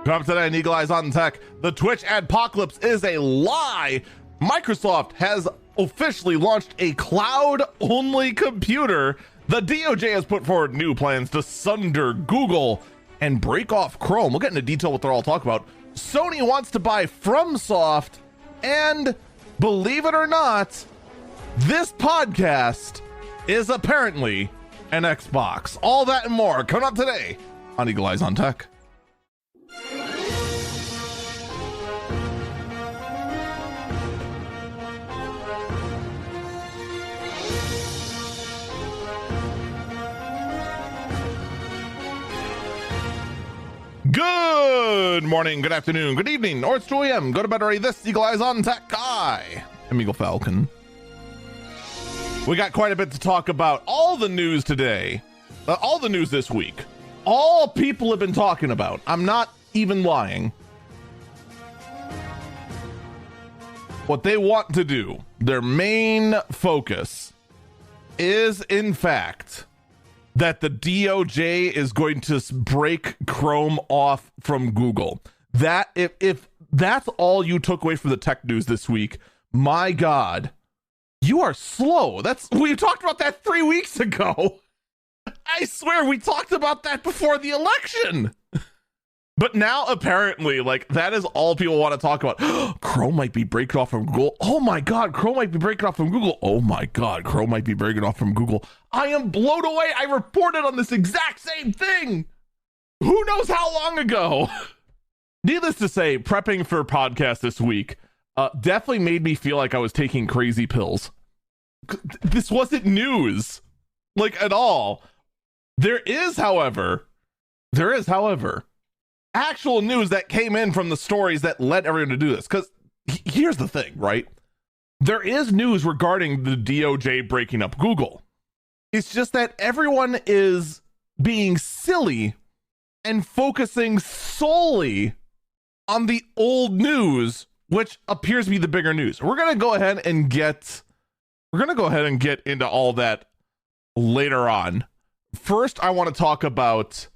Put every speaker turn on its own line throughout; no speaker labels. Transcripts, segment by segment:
Come up today on Eagle Eyes on Tech. The Twitch adpocolypse is a lie. Microsoft has officially launched a cloud-only computer. The DOJ has put forward new plans to sunder Google and break off Chrome. We'll get into detail what they're all talking about. Sony wants to buy FromSoft, and believe it or not, this podcast is apparently an Xbox. All that and more coming up today on Eagle Eyes on Tech. Good morning, good afternoon, good evening, or it's 2 a.m. Go to bed already. This Eagle Eyes on Tech guy. I'm Eagle Falcon. We got quite a bit to talk about. All the news today, all the news this week, all people have been talking about. I'm not even lying. What they want to do, their main focus, is in fact that the DOJ is going to break Chrome off from Google. That if that's all you took away from the tech news this week, my God, you are slow. We talked about that 3 weeks ago. I swear we talked about that before the election. But now apparently, like, that is all people want to talk about. Chrome might be breaking off from Google. Oh my God, Chrome might be breaking off from Google. Oh my God, Chrome might be breaking off from Google. I am blown away. I reported on this exact same thing. Who knows how long ago? Needless to say, prepping for a podcast this week definitely made me feel like I was taking crazy pills. This wasn't news, like, at all. There is, however, actual news that came in from the stories that led everyone to do this. Because here's the thing, right? There is news regarding the DOJ breaking up Google. It's just that everyone is being silly and focusing solely on the old news, which appears to be the bigger news. We're going to go ahead and get into all that later on. First, I want to talk about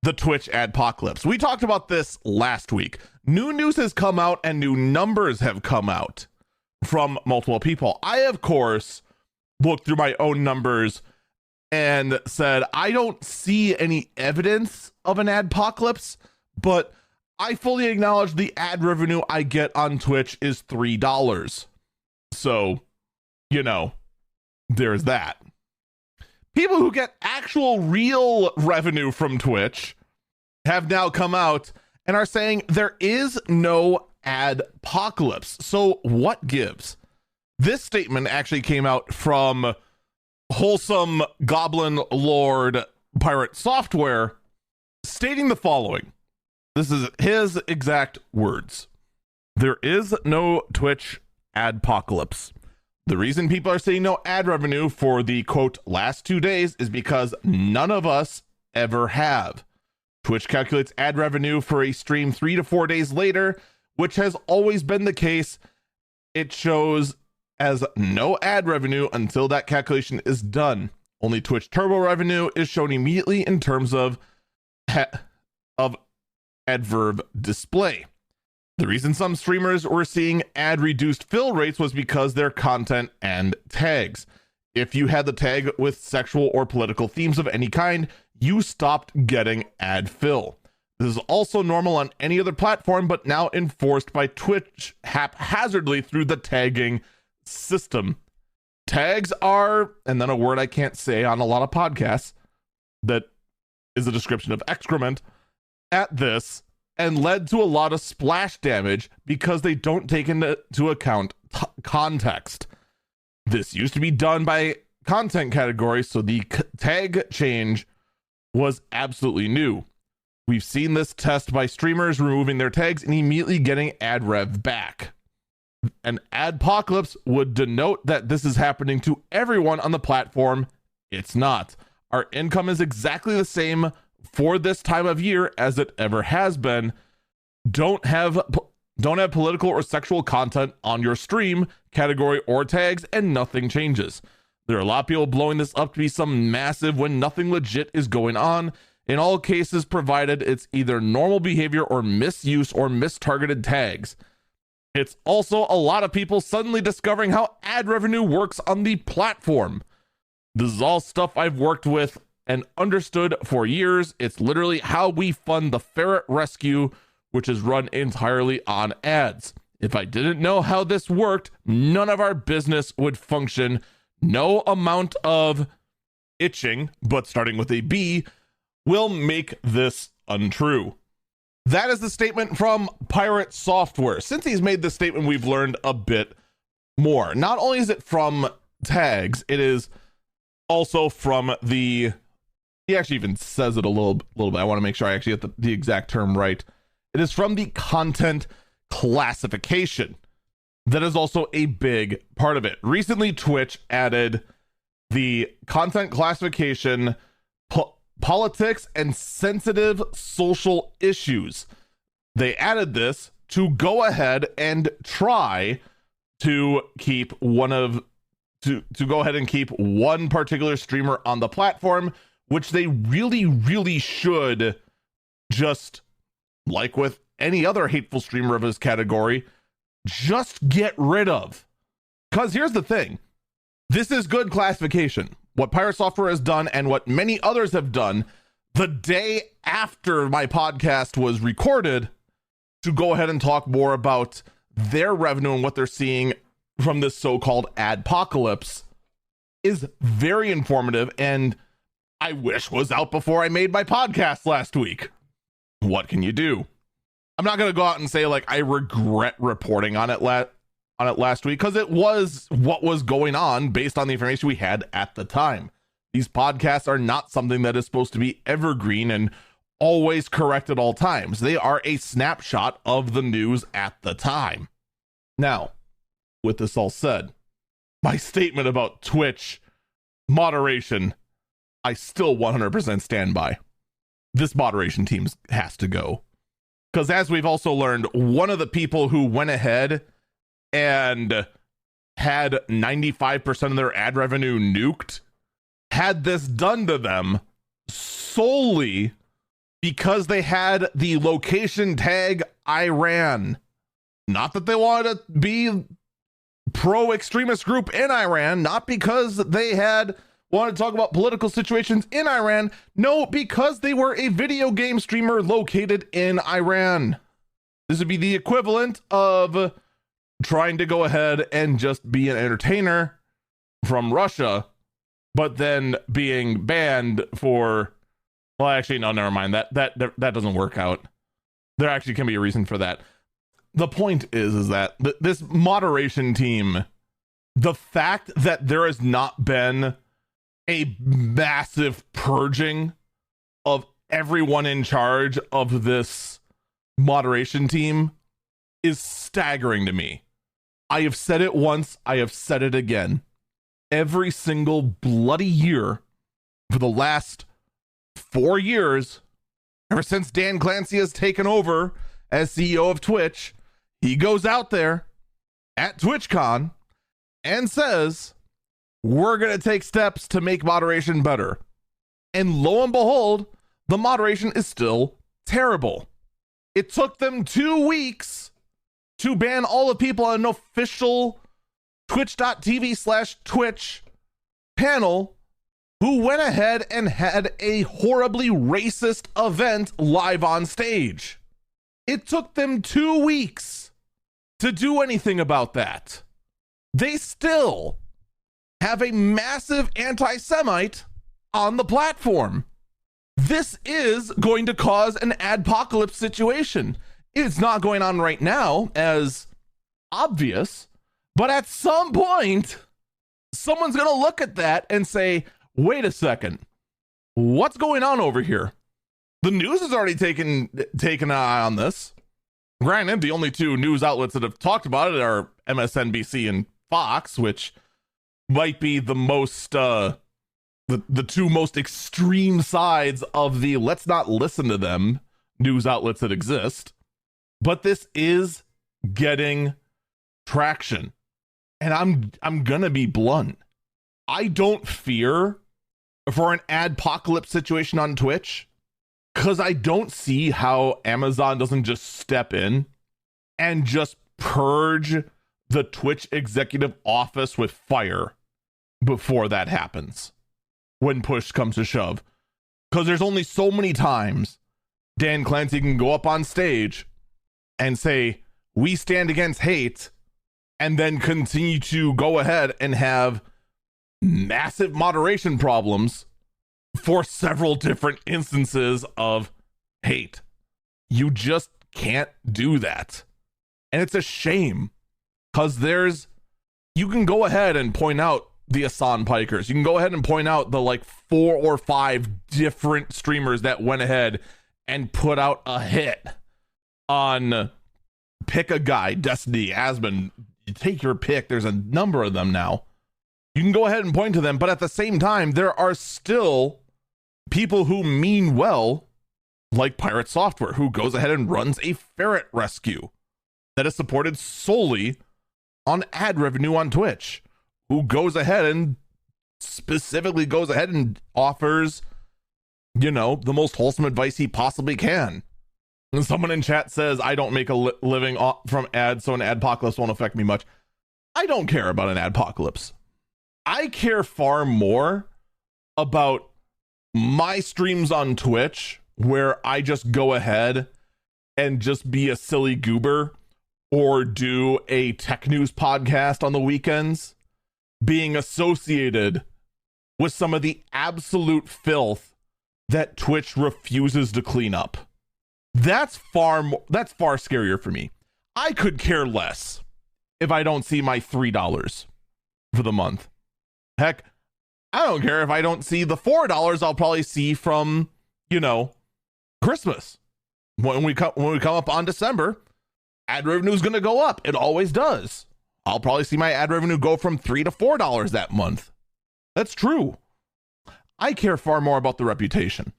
the Twitch adpocolypse. We talked about this last week. New news has come out and new numbers have come out from multiple people. I, of course, looked through my own numbers and said, I don't see any evidence of an adpocolypse, but I fully acknowledge the ad revenue I get on Twitch is $3. So, you know, there's that. People who get actual real revenue from Twitch have now come out and are saying there is no adpocolypse. So what gives? This statement actually came out from wholesome Goblin Lord Pirate Software, stating the following. This is his exact words. There is no Twitch adpocolypse. The reason people are seeing no ad revenue for the, quote, last 2 days is because none of us ever have. Twitch calculates ad revenue for a stream 3 to 4 days later, which has always been the case. It shows as no ad revenue until that calculation is done. Only Twitch Turbo revenue is shown immediately in terms of adverb display. The reason some streamers were seeing ad-reduced fill rates was because their content and tags. If you had the tag with sexual or political themes of any kind, you stopped getting ad fill. This is also normal on any other platform, but now enforced by Twitch haphazardly through the tagging system. Tags are, and then a word I can't say on a lot of podcasts, that is a description of excrement, at this, and led to a lot of splash damage because they don't take into account context. This used to be done by content category, so the tag change was absolutely new. We've seen this test by streamers removing their tags and immediately getting ad rev back. An adpocolypse would denote that this is happening to everyone on the platform. It's not. Our income is exactly the same for this time of year as it ever has been. Don't have political or sexual content on your stream, category, or tags, and nothing changes. There are a lot of people blowing this up to be some massive when nothing legit is going on. In all cases provided, it's either normal behavior or misuse or mistargeted tags. It's also a lot of people suddenly discovering how ad revenue works on the platform. This is all stuff I've worked with and understood for years. It's literally how we fund the ferret rescue, which is run entirely on ads. If I didn't know how this worked, none of our business would function. No amount of itching, but starting with a B, will make this untrue. That is the statement from Pirate Software. Since he's made this statement, we've learned a bit more. Not only is it from tags, it is also from the... He actually even says it a little bit. I want to make sure I actually get the exact term right. It is from the content classification. That is also a big part of it. Recently, Twitch added the content classification, politics, and sensitive social issues. They added this to go ahead and try to keep one particular streamer on the platform, which they really should, just like with any other hateful streamer of his category, just get rid of. Because here's the thing. This is good classification. What Pirate Software has done and what many others have done the day after my podcast was recorded to go ahead and talk more about their revenue and what they're seeing from this so-called adpocolypse is very informative, and I wish was out before I made my podcast last week. What can you do? I'm not going to go out and say like I regret reporting on it last week, because it was what was going on based on the information we had at the time. These podcasts are not something that is supposed to be evergreen and always correct at all times. They are a snapshot of the news at the time. Now, with this all said, my statement about Twitch moderation, I still 100% stand by. This moderation team has to go. Because as we've also learned, one of the people who went ahead and had 95% of their ad revenue nuked had this done to them solely because they had the location tag Iran. Not that they wanted to be pro-extremist group in Iran, not because they had wanted to talk about political situations in Iran. No, because they were a video game streamer located in Iran. This would be the equivalent of trying to go ahead and just be an entertainer from Russia, but then being banned for, well, actually, no, never mind. That doesn't work out. There actually can be a reason for that. The point is that this moderation team, the fact that there has not been a massive purging of everyone in charge of this moderation team is staggering to me. I have said it once, I have said it again. Every single bloody year for the last 4 years, ever since Dan Clancy has taken over as CEO of Twitch, he goes out there at TwitchCon and says, we're going to take steps to make moderation better. And lo and behold, the moderation is still terrible. It took them 2 weeks to ban all the people on an official twitch.tv/Twitch panel who went ahead and had a horribly racist event live on stage. It took them 2 weeks to do anything about that. They still have a massive anti-Semite on the platform. This is going to cause an adpocalypse situation. It's not going on right now, as obvious, but at some point, someone's going to look at that and say, wait a second, what's going on over here? The news has already taken an eye on this. Granted, the only 2 news outlets that have talked about it are MSNBC and Fox, which might be the most the 2 most extreme sides of the let's not listen to them news outlets that exist. But this is getting traction. And I'm gonna be blunt. I don't fear for an adpocalypse situation on Twitch. Because I don't see how Amazon doesn't just step in and just purge the Twitch executive office with fire before that happens, when push comes to shove. Because there's only so many times Dan Clancy can go up on stage and say, "We stand against hate," and then continue to go ahead and have massive moderation problems for several different instances of hate. You just can't do that. And it's a shame, because you can go ahead and point out the Asan Pikers. You can go ahead and point out the like 4 or 5 different streamers that went ahead and put out a hit on pick a guy, Destiny, Asmon, you take your pick. There's a number of them now. You can go ahead and point to them, but at the same time, there are still people who mean well, like Pirate Software, who goes ahead and runs a ferret rescue that is supported solely on ad revenue on Twitch, who goes ahead and specifically goes ahead and offers, the most wholesome advice he possibly can. And someone in chat says, "I don't make a living from ads, so an adpocalypse won't affect me much." I don't care about an adpocalypse. I care far more about my streams on Twitch, where I just go ahead and just be a silly goober or do a tech news podcast on the weekends, being associated with some of the absolute filth that Twitch refuses to clean up. That's far scarier for me. I could care less if I don't see my $3 for the month. Heck, I don't care if I don't see the $4 I'll probably see from, Christmas. When we come up on December, ad revenue is going to go up. It always does. I'll probably see my ad revenue go from $3 to $4 that month. That's true. I care far more about the reputation.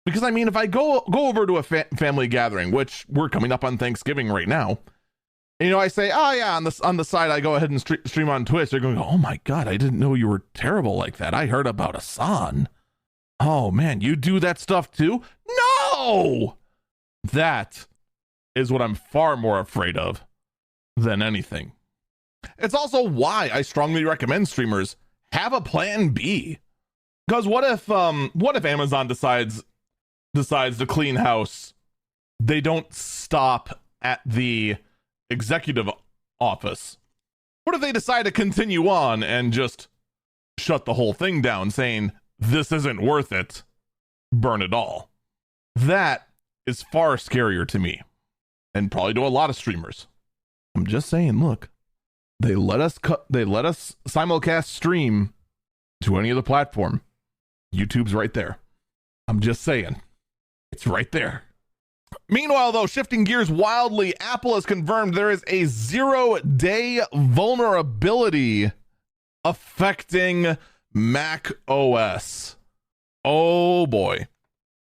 Because, if I go over to a family gathering, which we're coming up on Thanksgiving right now, and, I say, "Oh yeah," on the side, I go ahead and stream on Twitch. They're going to go, "Oh my God, I didn't know you were terrible like that. I heard about Asan. Oh man, you do that stuff too?" No! That is what I'm far more afraid of than anything. It's also why I strongly recommend streamers have a plan B. Because what if Amazon decides to clean house? They don't stop at the executive office. What if they decide to continue on and just shut the whole thing down, saying, "This isn't worth it, burn it all"? That is far scarier to me, and probably to a lot of streamers. I'm just saying, look, they let us simulcast stream to any other platform. YouTube's right there. I'm just saying, it's right there. Meanwhile, though, shifting gears wildly, Apple has confirmed there is a 0-day vulnerability affecting Mac OS. Oh boy.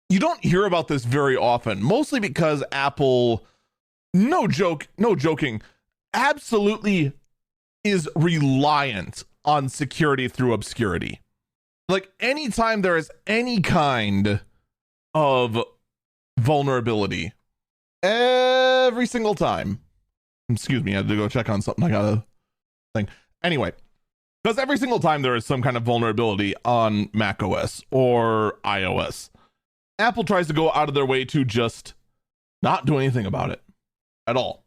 You don't hear about this very often, mostly because Apple, no joking, absolutely is reliant on security through obscurity. Like, anytime there is any kind of vulnerability, every single time, excuse me, I had to go check on something. I got a thing. Anyway, because every single time there is some kind of vulnerability on macOS or iOS, Apple tries to go out of their way to just not do anything about it at all.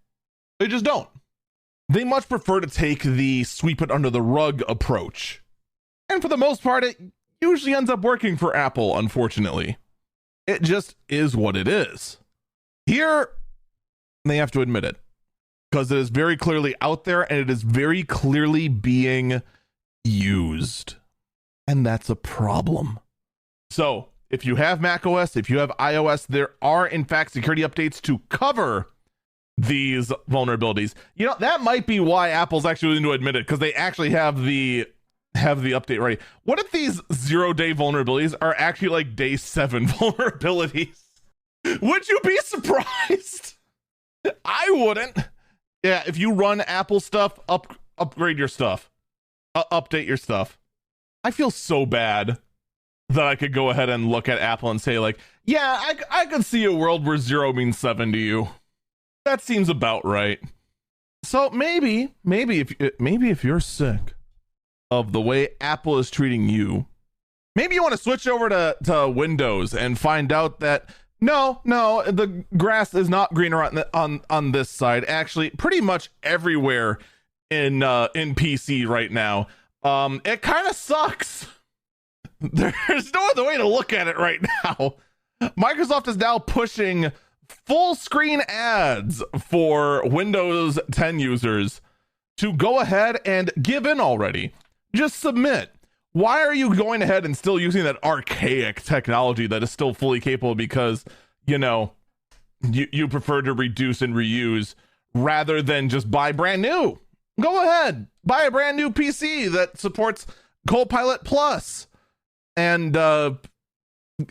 They just don't. They much prefer to take the sweep it under the rug approach. And for the most part, it usually ends up working for Apple, unfortunately. It just is what it is. Here, they have to admit it, because it is very clearly out there and it is very clearly being used. And that's a problem. So, if you have macOS, if you have iOS, there are in fact security updates to cover these vulnerabilities. That might be why Apple's actually willing to admit it, because they actually have the update ready. What if these 0-day vulnerabilities are actually like day 7 vulnerabilities? Would you be surprised? I wouldn't. Yeah, if you run Apple stuff, upgrade your stuff, update your stuff. I feel so bad that I could go ahead and look at Apple and say like, yeah, I could see a world where 0 means 7 to you. That seems about right. So maybe if you're sick of the way Apple is treating you, maybe you want to switch over to Windows and find out that no, the grass is not greener on this side. Actually, pretty much everywhere in PC right now, it kind of sucks. There's no other way to look at it right now. Microsoft is now pushing full screen ads for Windows 10 users to go ahead and give in already. Just submit. Why are you going ahead and still using that archaic technology that is still fully capable because, you know, you prefer to reduce and reuse rather than just buy brand new? Go ahead, buy a brand new PC that supports Copilot Plus and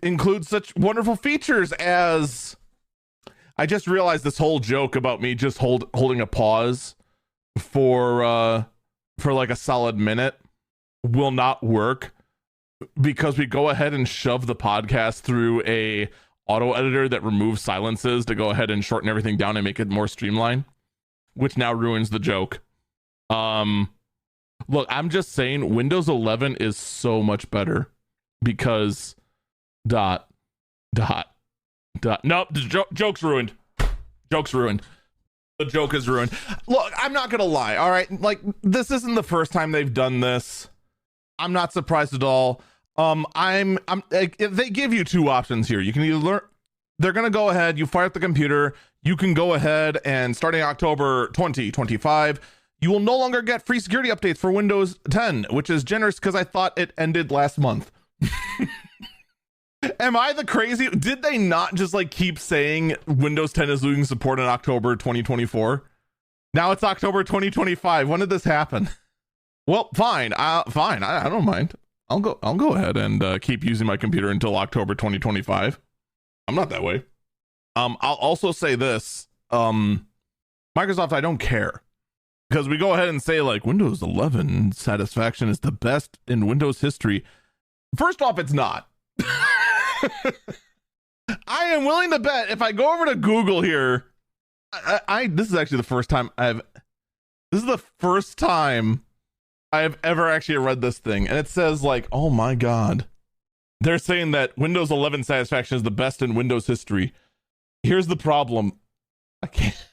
includes such wonderful features as... I just realized this whole joke about me just holding a pause for like a solid minute will not work because we go ahead and shove the podcast through a auto editor that removes silences to go ahead and shorten everything down and make it more streamlined, which now ruins the joke. Look, I'm just saying Windows 11 is so much better because nope, the joke's ruined. Joke's ruined. The joke is ruined. Look, I'm not gonna lie, all right? Like, this isn't the first time they've done this. I'm not surprised at all. I'm if they give you two options here. You can either learn, they're gonna go ahead, you fire up the computer, you can go ahead and starting October 2025, you will no longer get free security updates for Windows 10, which is generous because I thought it ended last month. Am I the crazy? Did they not just like keep saying Windows 10 is losing support in October 2024? Now it's October 2025. When did this happen? Well, fine. Fine. I don't mind. I'll go ahead and keep using my computer until October 2025. I'm not that way. I'll also say this. Microsoft, I don't care. Because we go ahead and say like Windows 11 satisfaction is the best in Windows history. First off, it's not. I am willing to bet if I go over to Google here, this is actually the first time I've ever actually read this thing, and it says like, oh my god, they're saying that Windows 11 satisfaction is the best in Windows history. Here's the problem. I can't.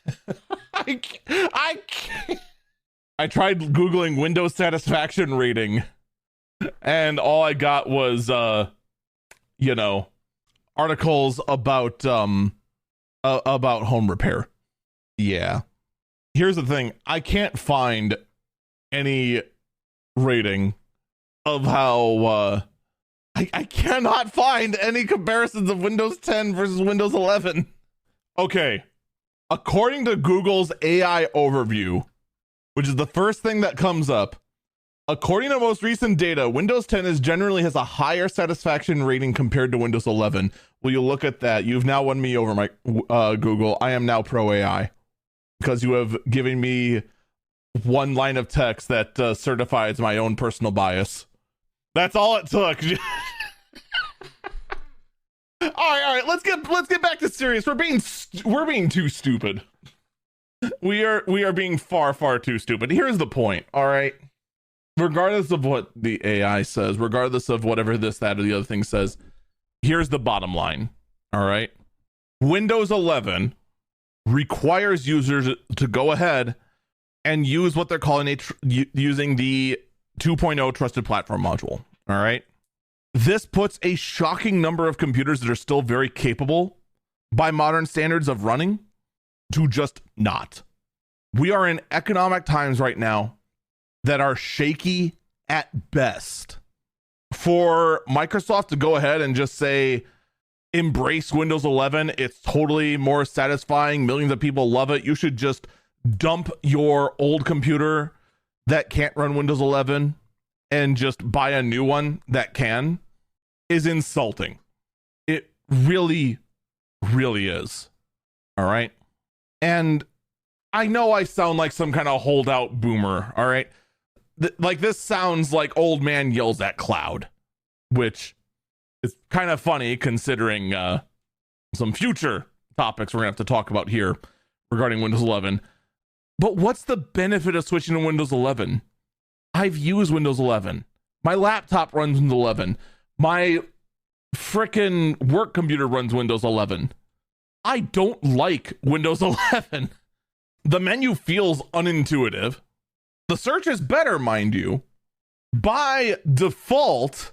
I tried Googling Windows satisfaction rating, and all I got was articles about home repair. Yeah. Here's the thing. I can't find any rating of how I cannot find any comparisons of Windows 10 versus Windows 11. Okay. According to Google's AI overview, which is the first thing that comes up, according to most recent data, Windows 10 generally has a higher satisfaction rating compared to Windows 11. Will you look at that? You've now won me over, my Google. I am now pro AI because you have given me one line of text that certifies my own personal bias. That's all it took. All right. Let's get back to serious. We're being too stupid. We are being far too stupid. Here's the point. All right. Regardless of what the AI says, regardless of whatever this, that, or the other thing says, here's the bottom line. All right. Windows 11 requires users to go ahead and use what they're calling using the 2.0 trusted platform module. All right. This puts a shocking number of computers that are still very capable by modern standards of running to just not. We are in economic times right now that are shaky at best. For Microsoft to go ahead and just say, embrace Windows 11, it's totally more satisfying, millions of people love it, you should just dump your old computer that can't run Windows 11 and just buy a new one that can, is insulting. It really is. All right. And I know I sound like some kind of holdout boomer. All right. Like this sounds like old man yells at cloud, which It's kind of funny considering some future topics we're going to have to talk about here regarding Windows 11. But what's the benefit of switching to Windows 11? I've used Windows 11. My laptop runs Windows 11. My frickin' work computer runs Windows 11. I don't like Windows 11. The menu feels unintuitive. The search is better, mind you. By default,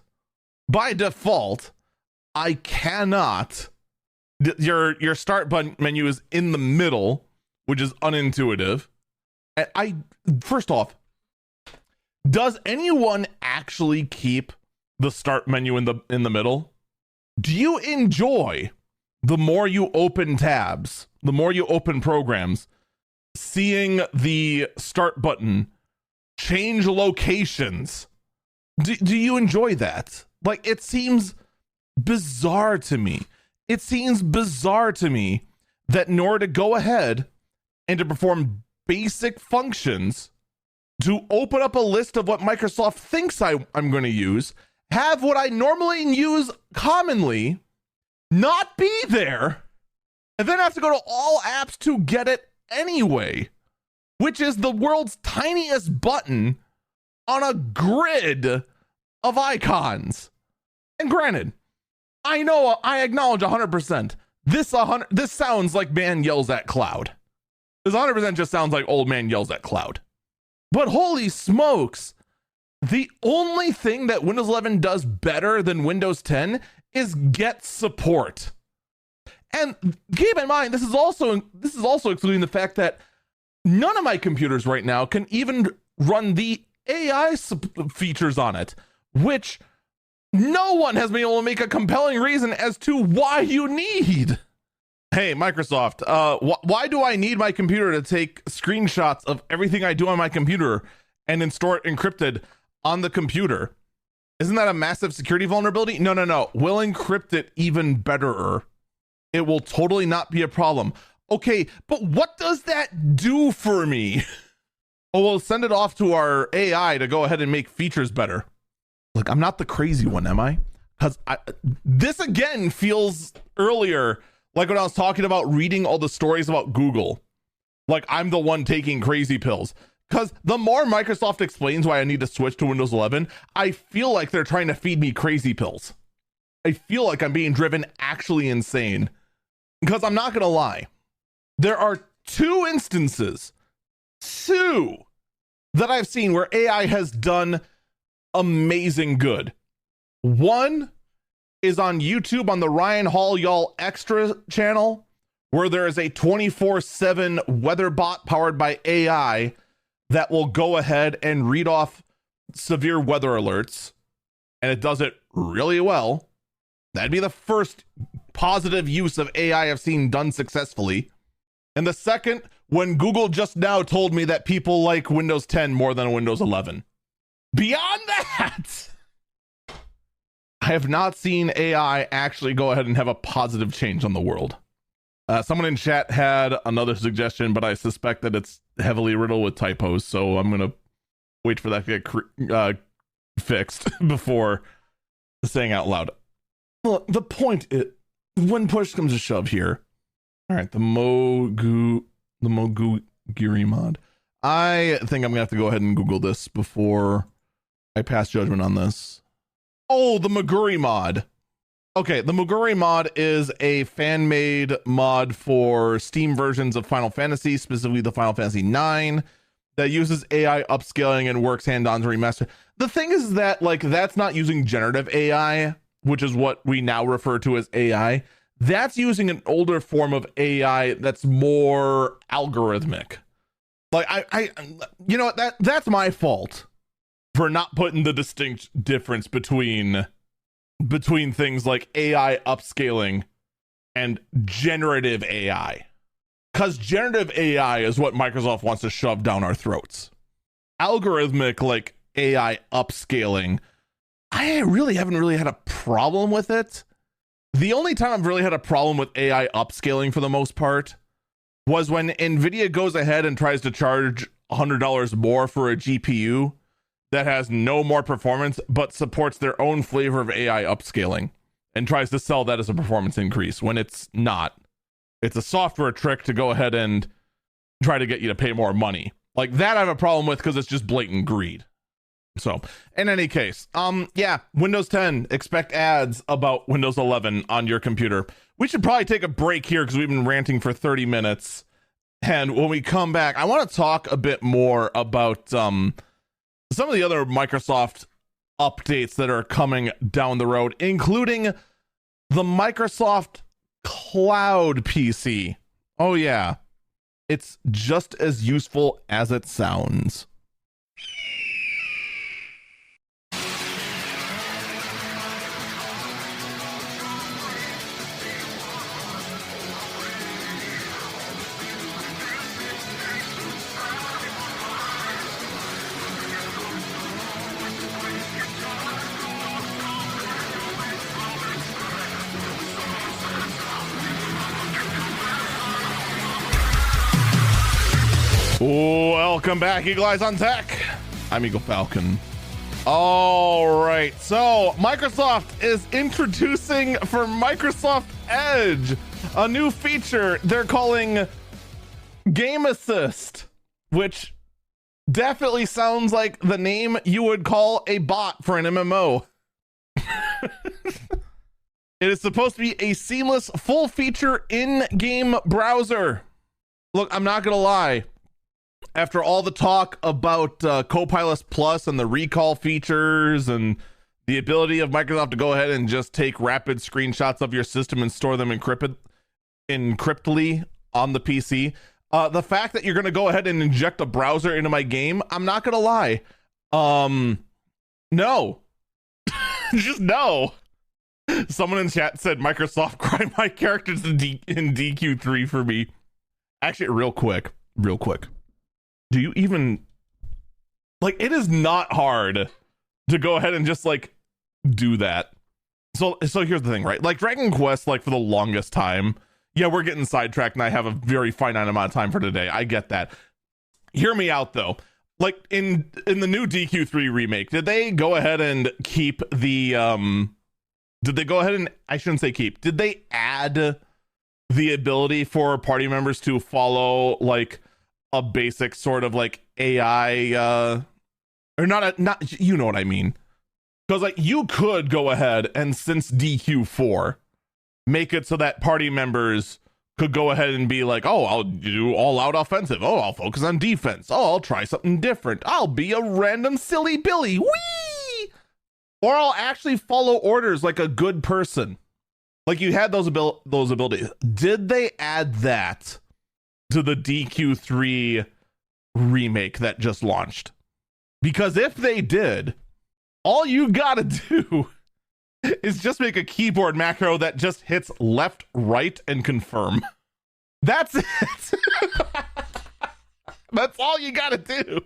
I cannot. Your start button menu is in the middle, which is unintuitive. And first off, does anyone actually keep the start menu in the middle? Do you enjoy the more you open tabs, the more you open programs, seeing the start button change locations? Do you enjoy that? Like, it seems bizarre to me. It seems bizarre to me that in order to go ahead and to perform basic functions, to open up a list of what Microsoft thinks I'm going to use, have what I normally use commonly not be there, and then have to go to all apps to get it anyway, which is the world's tiniest button on a grid of icons. And granted, I acknowledge 100%. This sounds like man yells at cloud. This 100% just sounds like old man yells at cloud. But holy smokes, the only thing that Windows 11 does better than Windows 10 is get support. And keep in mind, this is also excluding the fact that none of my computers right now can even run the AI features on it, which no one has been able to make a compelling reason as to why you need. Hey, Microsoft, why do I need my computer to take screenshots of everything I do on my computer and then store it encrypted on the computer? Isn't that a massive security vulnerability? No. We'll encrypt it even betterer. It will totally not be a problem. Okay, but what does that do for me? Oh, we'll send it off to our AI to go ahead and make features better. Look, I'm not the crazy one, am I? Because this again feels earlier like when I was talking about reading all the stories about Google. Like I'm the one taking crazy pills. Because the more Microsoft explains why I need to switch to Windows 11, I feel like they're trying to feed me crazy pills. I feel like I'm being driven actually insane. Because I'm not going to lie. There are two instances, that I've seen where AI has done amazing good. One is on YouTube on the Ryan Hall Y'all Extra channel, where there is a 24/7 weather bot powered by AI that will go ahead and read off severe weather alerts, and it does it really well. That'd be the first positive use of AI I've seen done successfully. And the second, when Google just now told me that people like Windows 10 more than Windows 11. Beyond that, I have not seen AI actually go ahead and have a positive change on the world. Someone in chat had another suggestion, but I suspect that it's heavily riddled with typos, so I'm going to wait for that to get fixed before saying out loud. Well, the point is, when push comes to shove here, all right, the Moguri mod. I think I'm going to have to go ahead and Google this before I pass judgment on this. Oh, the Moguri mod. Okay, the Moguri mod is a fan-made mod for Steam versions of Final Fantasy, specifically the Final Fantasy IX, that uses AI upscaling and works hand-on to remaster. The thing is that, like, that's not using generative AI, which is what we now refer to as AI. That's using an older form of AI that's more algorithmic. Like, I you know what, that's my fault for not putting the distinct difference between things like AI upscaling and generative AI. Because generative AI is what Microsoft wants to shove down our throats. Algorithmic, like AI upscaling, I really haven't had a problem with it. The only time I've really had a problem with AI upscaling for the most part was when NVIDIA goes ahead and tries to charge $100 more for a GPU that has no more performance, but supports their own flavor of AI upscaling. and tries to sell that as a performance increase when it's not. It's a software trick to go ahead and try to get you to pay more money. Like that I have a problem with because it's just blatant greed. So in any case, yeah, Windows 10, expect ads about Windows 11 on your computer. We should probably take a break here because we've been ranting for 30 minutes. And when we come back, I want to talk a bit more about some of the other Microsoft updates that are coming down the road, including the Microsoft Cloud PC. Oh yeah, it's just as useful as it sounds. Welcome back, Eagle Eyes on Tech. I'm Eagle Falcon. All right, so Microsoft is introducing for Microsoft Edge a new feature they're calling Game Assist, which definitely sounds like the name you would call a bot for an MMO. It is supposed to be a seamless, full-feature in-game browser. Look, I'm not gonna lie. After all the talk about Copilot Plus and the recall features and the ability of Microsoft to go ahead and just take rapid screenshots of your system and store them encryptedly on the PC, the fact that you're going to go ahead and inject a browser into my game, I'm not going to lie. No. Just no. Someone in chat said, Microsoft, cry my characters in DQ3 for me. Actually, real quick. Do you even, like, it is not hard to go ahead and just like do that. So here's the thing, right? Like Dragon Quest, like for the longest time, yeah, we're getting sidetracked and I have a very finite amount of time for today. I get that. Hear me out though. Like in the new DQ3 remake, did they go ahead and keep the did they go ahead and, I shouldn't say keep, did they add the ability for party members to follow like a basic sort of like AI or not you know what I mean? Because like you could go ahead and, since DQ4, make it so that party members could go ahead and be like, oh, I'll do all out offensive. Oh, I'll focus on defense. Oh, I'll try something different. I'll be a random silly Billy. Whee! Or I'll actually follow orders like a good person. Like you had those abilities. Did they add that to the DQ3 remake that just launched? Because if they did, all you gotta do is just make a keyboard macro that just hits left, right, and confirm. That's it. That's all you gotta do.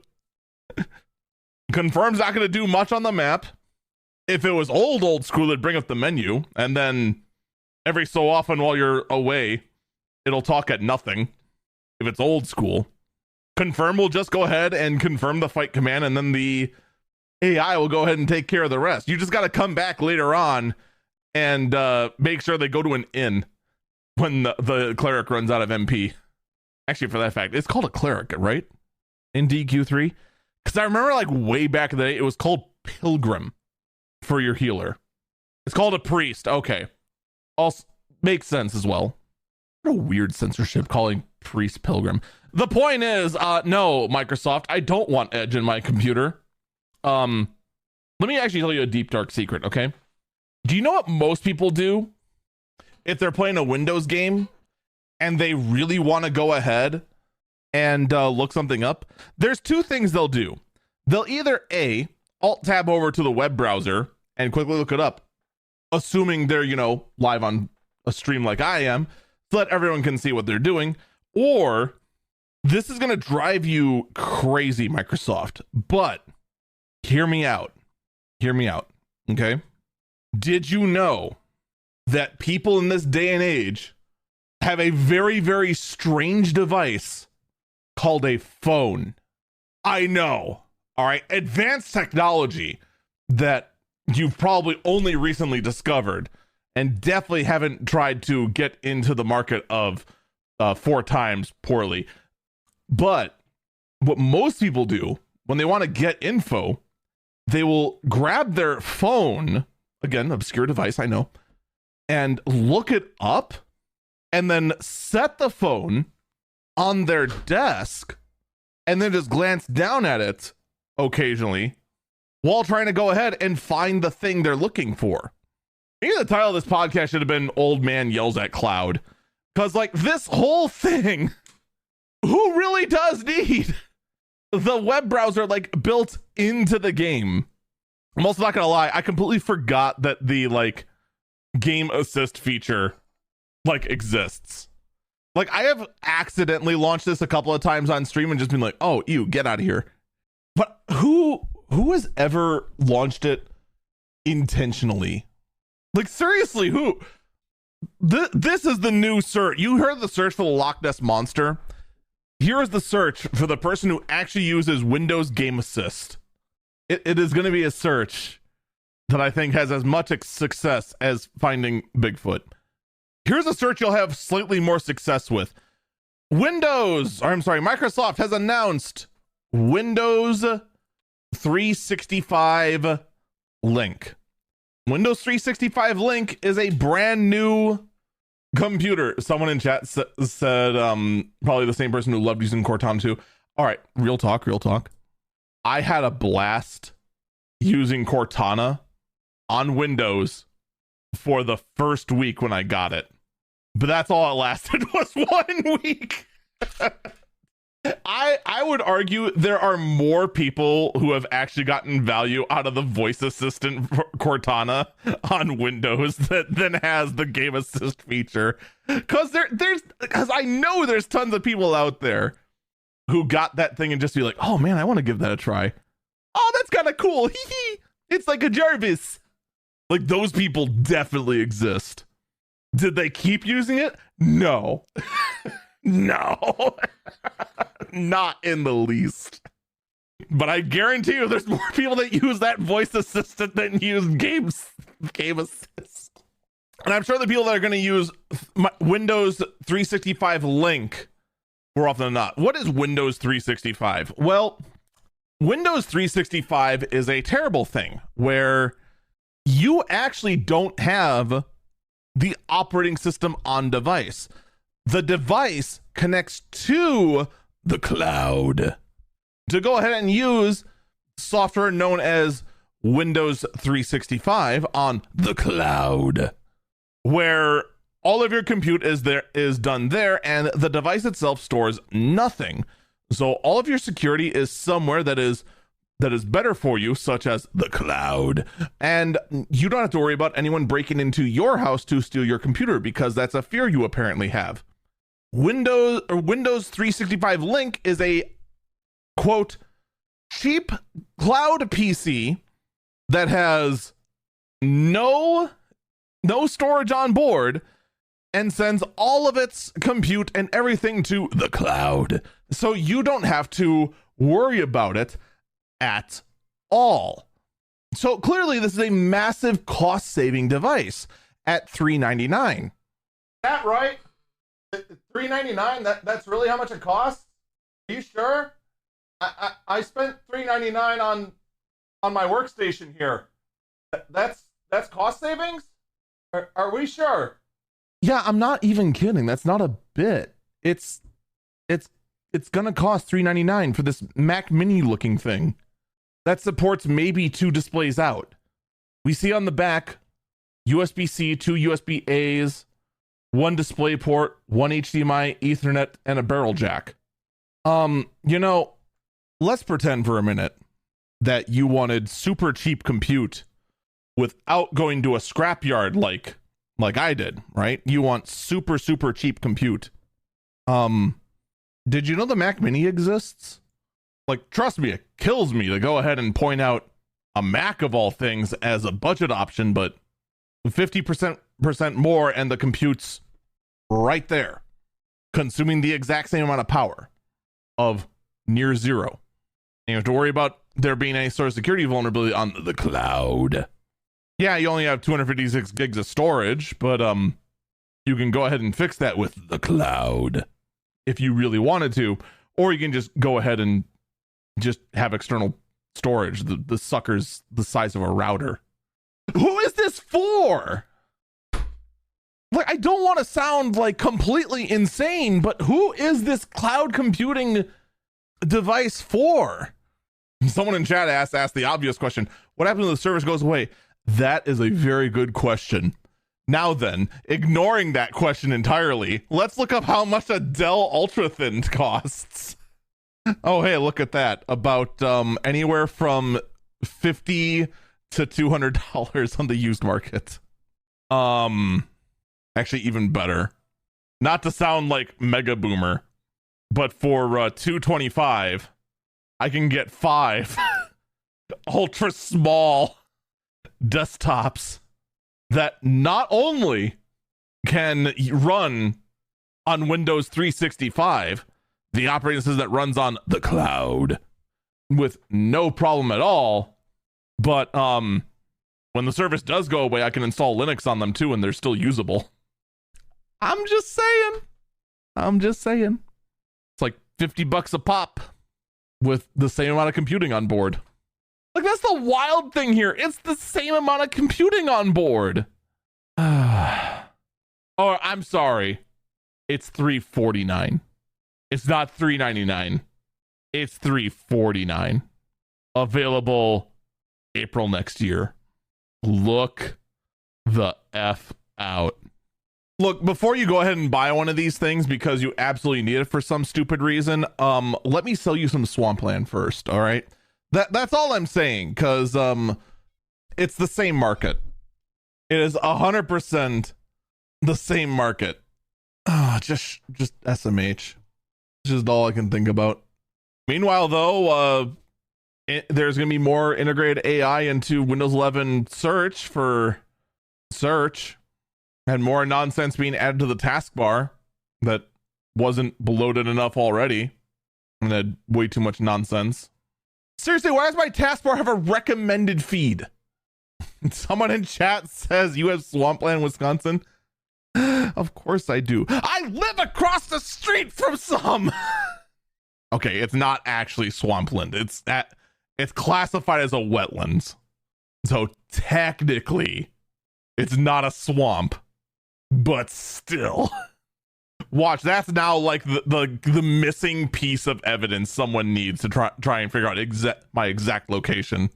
Confirm's not gonna do much on the map. If it was old school, it'd bring up the menu, and then every so often while you're away, it'll talk at nothing. If it's old school, confirm will just go ahead and confirm the fight command, and then the AI will go ahead and take care of the rest. You just got to come back later on and make sure they go to an inn when the cleric runs out of MP. Actually, for that fact, it's called a cleric, right? In DQ3? Because I remember like way back in the day, it was called Pilgrim for your healer. It's called a priest. Okay. Also makes sense as well. What a weird censorship calling priest Pilgrim. The point is, no, Microsoft, I don't want Edge in my computer. Let me actually tell you a deep, dark secret, okay? Do you know what most people do if they're playing a Windows game and they really want to go ahead and look something up? There's two things they'll do. They'll either A, alt-tab over to the web browser and quickly look it up, assuming they're, live on a stream like I am, so that everyone can see what they're doing. Or this is going to drive you crazy, Microsoft, but hear me out. Okay. Did you know that people in this day and age have a very, very strange device called a phone? I know. All right. Advanced technology that you've probably only recently discovered. and definitely haven't tried to get into the market of 4 times poorly. But what most people do when they want to get info, they will grab their phone, again, obscure device, I know, and look it up and then set the phone on their desk and then just glance down at it occasionally while trying to go ahead and find the thing they're looking for. Maybe the title of this podcast should have been Old Man Yells at Cloud. Because, like, this whole thing, who really does need the web browser, like, built into the game? I'm also not going to lie, I completely forgot that the, like, game assist feature, like, exists. Like, I have accidentally launched this a couple of times on stream and just been like, oh, ew, get out of here. But who has ever launched it intentionally? Like, seriously, who? This is the new search. You heard the search for the Loch Ness Monster. Here is the search for the person who actually uses Windows Game Assist. It is going to be a search that I think has as much success as finding Bigfoot. Here's a search you'll have slightly more success with. Microsoft has announced Windows 365 Link. Windows 365 Link is a brand new computer. Someone in chat said, probably the same person who loved using Cortana too. All right, real talk. I had a blast using Cortana on Windows for the first week when I got it. But that's all it lasted, was 1 week. I would argue there are more people who have actually gotten value out of the voice assistant Cortana on Windows than has the game assist feature. Because I know there's tons of people out there who got that thing and just be like, oh man, I want to give that a try. Oh, that's kind of cool. It's like a Jarvis. Like, those people definitely exist. Did they keep using it? No. No. Not in the least. But I guarantee you there's more people that use that voice assistant than use game assist. And I'm sure the people that are going to use Windows 365 Link more often than not. What is Windows 365? Well, Windows 365 is a terrible thing where you actually don't have the operating system on device. The device connects to the cloud to go ahead and use software known as Windows 365 on the cloud, where all of your compute is done there, and the device itself stores nothing. So all of your security is somewhere that is better for you, such as the cloud. And you don't have to worry about anyone breaking into your house to steal your computer, because that's a fear you apparently have. Windows 365 Link is a, quote, cheap cloud PC that has no storage on board and sends all of its compute and everything to the cloud. So you don't have to worry about it at all. So clearly this is a massive cost-saving device at $399. Is that right? $399? That's really how much it costs? Are you sure? I spent $399 on my workstation here. That's cost savings? Are we sure? Yeah, I'm not even kidding. That's not a bit. It's gonna cost $399 for this Mac Mini looking thing that supports maybe 2 displays out. We see on the back USB-C, 2 USB-As, 1 display port, 1 HDMI, Ethernet, and a barrel jack. Let's pretend for a minute that you wanted super cheap compute without going to a scrapyard like I did, right? You want super, super cheap compute. Did you know the Mac Mini exists? Like, trust me, it kills me to go ahead and point out a Mac of all things as a budget option, but 50% more and the compute's right there, consuming the exact same amount of power of near zero. And you have to worry about there being any sort of security vulnerability on the cloud. Yeah, you only have 256 gigs of storage, but you can go ahead and fix that with the cloud if you really wanted to, or you can just go ahead and just have external storage. The sucker's the size of a router. Who is this for? Like, I don't want to sound like completely insane, but who is this cloud computing device for? Someone in chat asked the obvious question: what happens when the service goes away? That is a very good question. Now then, ignoring that question entirely, let's look up how much a Dell Ultra Thin costs. Oh, hey, look at that. About anywhere from $50 to $200 on the used market. Actually, even better. Not to sound like mega boomer, but for $225, I can get 5 ultra small desktops that not only can run on Windows 365, the operating system that runs on the cloud with no problem at all, but when the service does go away, I can install Linux on them too, and they're still usable. I'm just saying. It's like $50 a pop with the same amount of computing on board. Like, that's the wild thing here. It's the same amount of computing on board. Oh, I'm sorry. It's $349. It's not $399. It's $349. Available April next year. Look the F out. Look, before you go ahead and buy one of these things because you absolutely need it for some stupid reason, let me sell you some swampland first, all right? That's all I'm saying, because it's the same market. It is 100% the same market. Just SMH. It's just all I can think about. Meanwhile, though, there's going to be more integrated AI into Windows 11 search for search, and more nonsense being added to the taskbar that wasn't bloated enough already, and had way too much nonsense. Seriously, why does my taskbar have a recommended feed? Someone in chat says you have Swampland, Wisconsin. Of course I do. I live across the street from some. Okay, it's not actually swampland. It's classified as a wetlands. So technically, it's not a swamp, but still. Watch, that's now like the missing piece of evidence someone needs to try and figure out my exact location.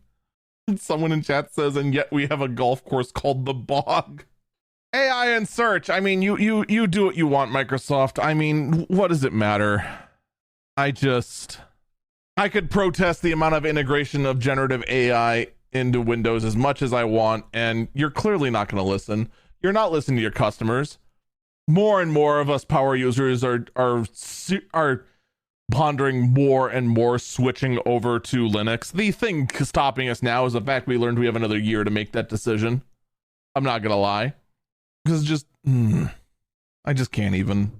Someone in chat says, and yet we have a golf course called the Bog. AI and search. I mean, you do what you want, Microsoft. I mean, what does it matter? I could protest the amount of integration of generative AI into Windows as much as I want, and you're clearly not going to listen. You're not listening to your customers. More and more of us power users are pondering more and more switching over to Linux. The thing stopping us now is the fact we learned we have another year to make that decision. I'm not gonna lie, because I just can't even.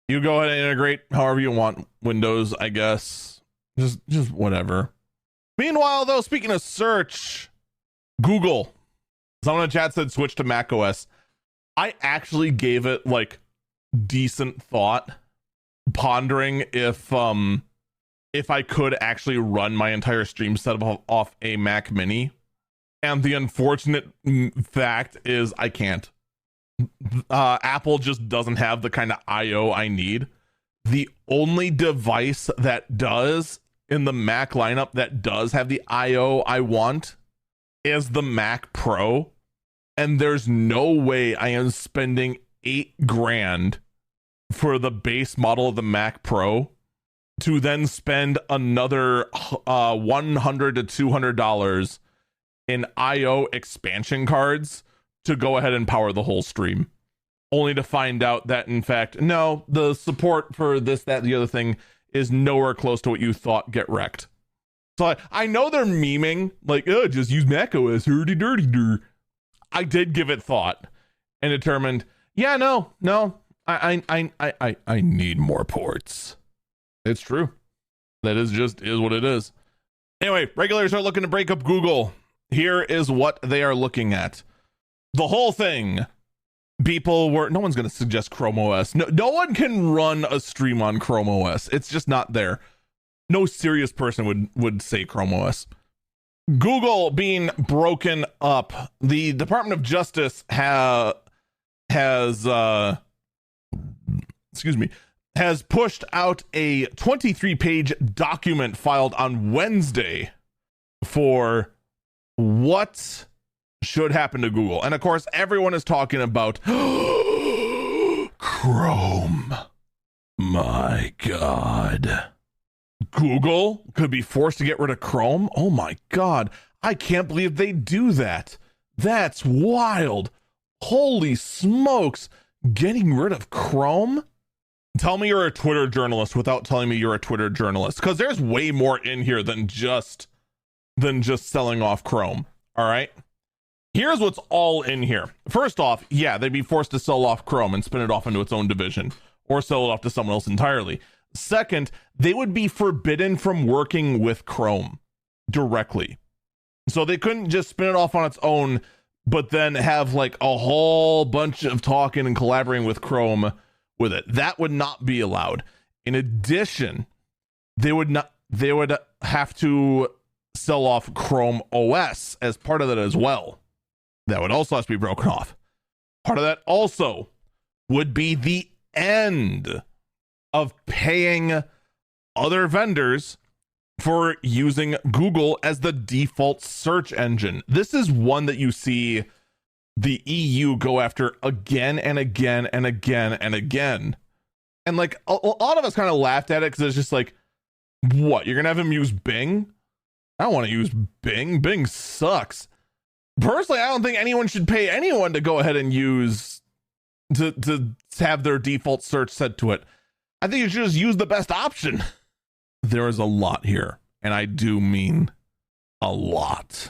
You go ahead and integrate however you want Windows, I guess. Just whatever. Meanwhile, though, speaking of search, Google. Someone in the chat said switch to Mac OS. I actually gave it like decent thought, pondering if I could actually run my entire stream setup off a Mac Mini. And the unfortunate fact is I can't. Apple just doesn't have the kind of IO I need. The only device that does in the Mac lineup that does have the IO I want is the Mac Pro, and there's no way I am spending $8,000 for the base model of the Mac Pro to then spend another $100 to $200 in IO expansion cards to go ahead and power the whole stream, only to find out that in fact, no, the support for this, that, the other thing is nowhere close to what you thought. Get wrecked. So I know they're memeing like, oh, just use Mac OS, hurdy dirty dur. I did give it thought and determined, yeah, no, I need more ports. It's true. That is what it is. Anyway, regulators are looking to break up Google. Here is what they are looking at. The whole thing. No one's going to suggest Chrome OS. No one can run a stream on Chrome OS. It's just not there. No serious person would say Chrome OS. Google being broken up. The Department of Justice has pushed out a 23-page document filed on Wednesday for what should happen to Google. And of course, everyone is talking about Chrome. My God. Google could be forced to get rid of Chrome? Oh my God. I can't believe they do that. That's wild. Holy smokes. Getting rid of Chrome? Tell me you're a Twitter journalist without telling me you're a Twitter journalist, because there's way more in here than just selling off Chrome. All right. Here's what's all in here. First off, yeah, they'd be forced to sell off Chrome and spin it off into its own division or sell it off to someone else entirely. Second, they would be forbidden from working with Chrome directly. So they couldn't just spin it off on its own, but then have like a whole bunch of talking and collaborating with Chrome with it. That would not be allowed. In addition, they would have to sell off Chrome OS as part of that as well. That would also have to be broken off. Part of that also would be the end of paying other vendors for using Google as the default search engine. This is one that you see the EU go after again and again and again and again. And like a lot of us kind of laughed at it because it's just like, what? You're going to have him use Bing? I don't want to use Bing. Bing sucks. Personally, I don't think anyone should pay anyone to go ahead and use to have their default search set to it. I think you should just use the best option. There is a lot here, and I do mean a lot.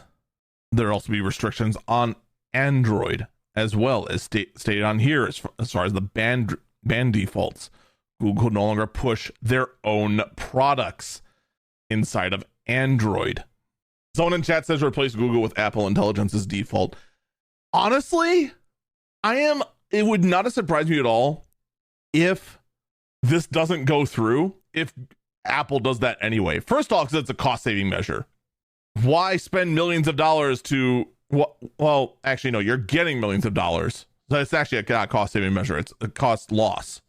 There will also be restrictions on Android as well as stated on here as far as the ban defaults. Google no longer push their own products inside of Android. Someone in chat says replace Google with Apple Intelligence as default. Honestly, it would not have surprised me at all if this doesn't go through, if Apple does that anyway. First off, because it's a cost-saving measure. Why spend millions of dollars to... Well, actually, no, you're getting millions of dollars. So it's actually a cost-saving measure. It's a cost loss.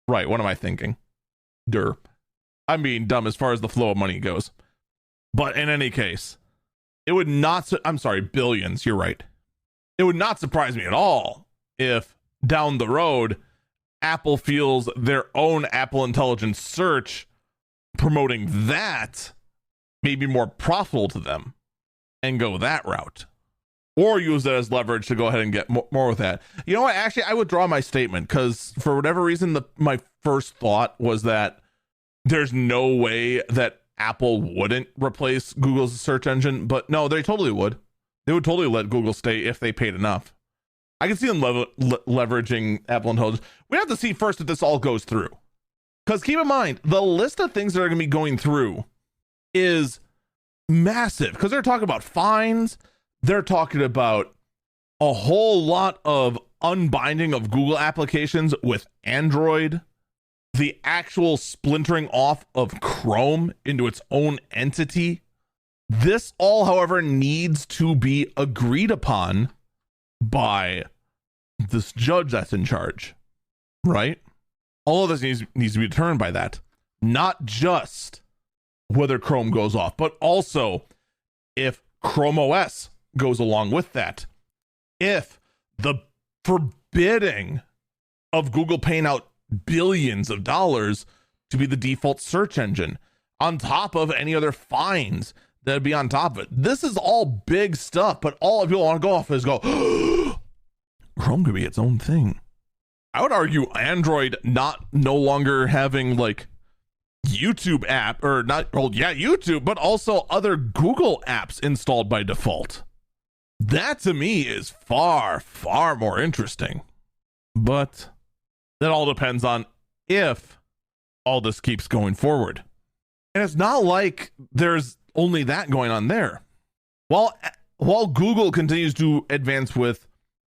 Right, what am I thinking? I'm being dumb as far as the flow of money goes. But in any case, it would not... billions, you're right. It would not surprise me at all if down the road, Apple feels their own Apple Intelligence search promoting that may be more profitable to them and go that route. Or use that as leverage to go ahead and get more with that. You know what? Actually, I withdraw my statement because for whatever reason, my first thought was that there's no way that Apple wouldn't replace Google's search engine. But no, they totally would. They would totally let Google stay if they paid enough. I can see them leveraging Apple Intelligence. We have to see first if this all goes through. Because keep in mind, the list of things that are going to be going through is massive. Because they're talking about fines. They're talking about a whole lot of unbinding of Google applications with Android. The actual splintering off of Chrome into its own entity. This all, however, needs to be agreed upon by this judge that's in charge, right? All of this needs to be determined by that. Not just whether Chrome goes off, but also if Chrome OS goes along with that. If the forbidding of Google paying out billions of dollars to be the default search engine, on top of any other fines that'd be on top of it. This is all big stuff, but all people want to go off is go, Chrome could be its own thing. I would argue Android no longer having like YouTube app or not, well, yeah, YouTube, but also other Google apps installed by default. That to me is far, far more interesting. But that all depends on if all this keeps going forward. And it's not like there's only that going on there. While Google continues to advance with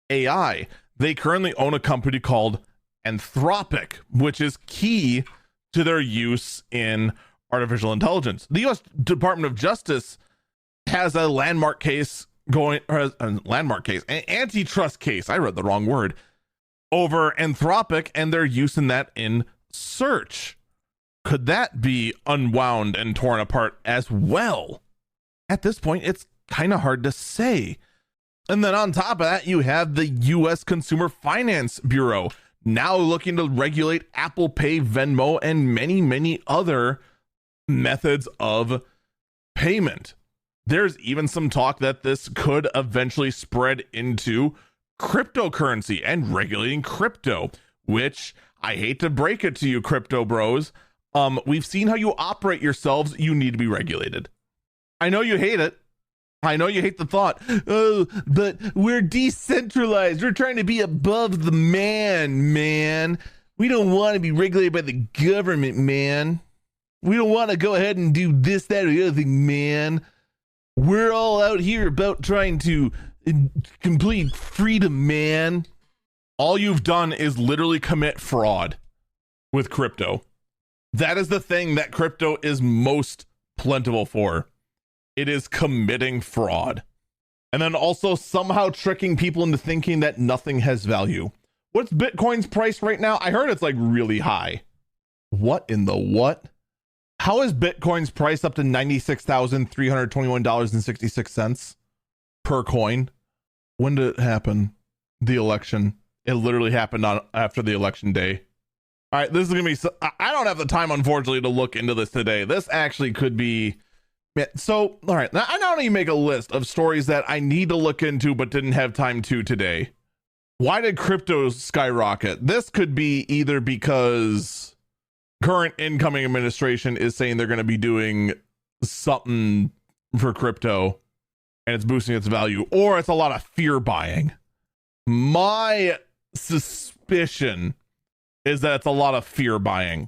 AI, they currently own a company called Anthropic, which is key to their use in artificial intelligence. The U.S. Department of Justice has a landmark case going, or an antitrust case. I read the wrong word, over Anthropic and their use in that in search. Could that be unwound and torn apart as well? At this point, it's kind of hard to say. And then on top of that, you have the U.S. Consumer Finance Bureau now looking to regulate Apple Pay, Venmo, and many, many other methods of payment. There's even some talk that this could eventually spread into cryptocurrency and regulating crypto, which I hate to break it to you, crypto bros. We've seen how you operate yourselves. You need to be regulated. I know you hate it. I know you hate the thought. Oh, but we're decentralized. We're trying to be above the man. We don't want to be regulated by the government, man. We don't want to go ahead and do this, that, or the other thing, man. We're all out here about trying to complete freedom, man. All you've done is literally commit fraud with crypto. That is the thing that crypto is most plentiful for. It is committing fraud. And then also somehow tricking people into thinking that nothing has value. What's Bitcoin's price right now? I heard it's like really high. What in the what? How is Bitcoin's price up to $96,321.66 per coin? When did it happen? The election. It literally happened after the election day. All right, this is going to be... I don't have the time, unfortunately, to look into this today. This actually could be... So, all right, now I not only make a list of stories that I need to look into but didn't have time to today. Why did crypto skyrocket? This could be either because current incoming administration is saying they're going to be doing something for crypto and it's boosting its value, or it's a lot of fear buying. My suspicion is that it's a lot of fear buying,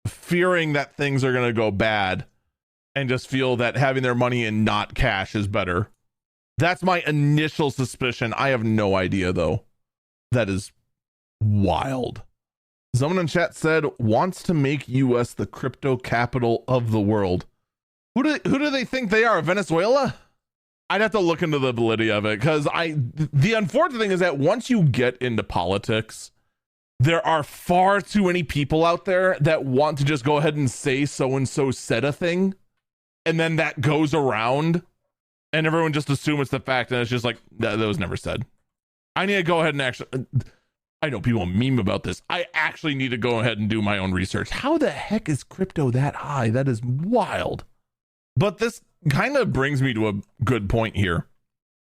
fearing that things are going to go bad and just feel that having their money in not cash is better. That's my initial suspicion. I have no idea, though. That is wild. Someone in chat said, wants to make US the crypto capital of the world. Who do they think they are? Venezuela? I'd have to look into the validity of it, because the unfortunate thing is that once you get into politics, there are far too many people out there that want to just go ahead and say so-and-so said a thing. And then that goes around and everyone just assumes it's the fact, and it's just like, that was never said. I need to go ahead and actually, I know people meme about this. I actually need to go ahead and do my own research. How the heck is crypto that high? That is wild. But this kind of brings me to a good point here.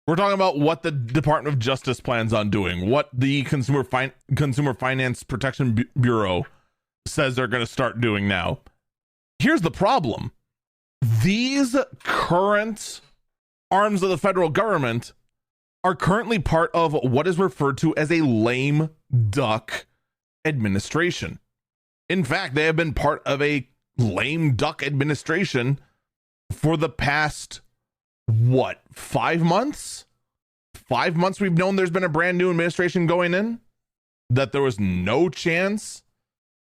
We're talking about what the Department of Justice plans on doing, what the Consumer Finance Protection Bureau says they're going to start doing now. Here's the problem. These current arms of the federal government are currently part of what is referred to as a lame duck administration. In fact, they have been part of a lame duck administration for the past, 5 months? 5 months we've known there's been a brand new administration going in, that there was no chance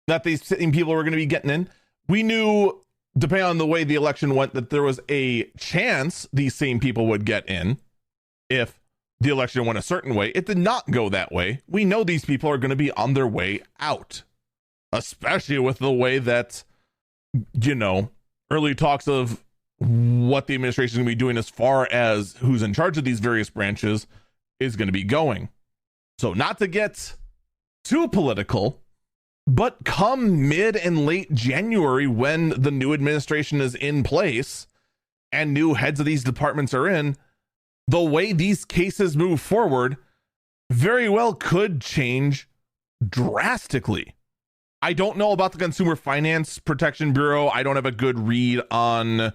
that these sitting people were going to be getting in. We knew, depending on the way the election went, that there was a chance these same people would get in if the election went a certain way. It did not go that way. We know these people are going to be on their way out, especially with the way that, early talks of what the administration is going to be doing as far as who's in charge of these various branches is going to be going. So not to get too political, but come mid and late January, when the new administration is in place and new heads of these departments are in, the way these cases move forward very well could change drastically. I don't know about the Consumer Finance Protection Bureau. I don't have a good read on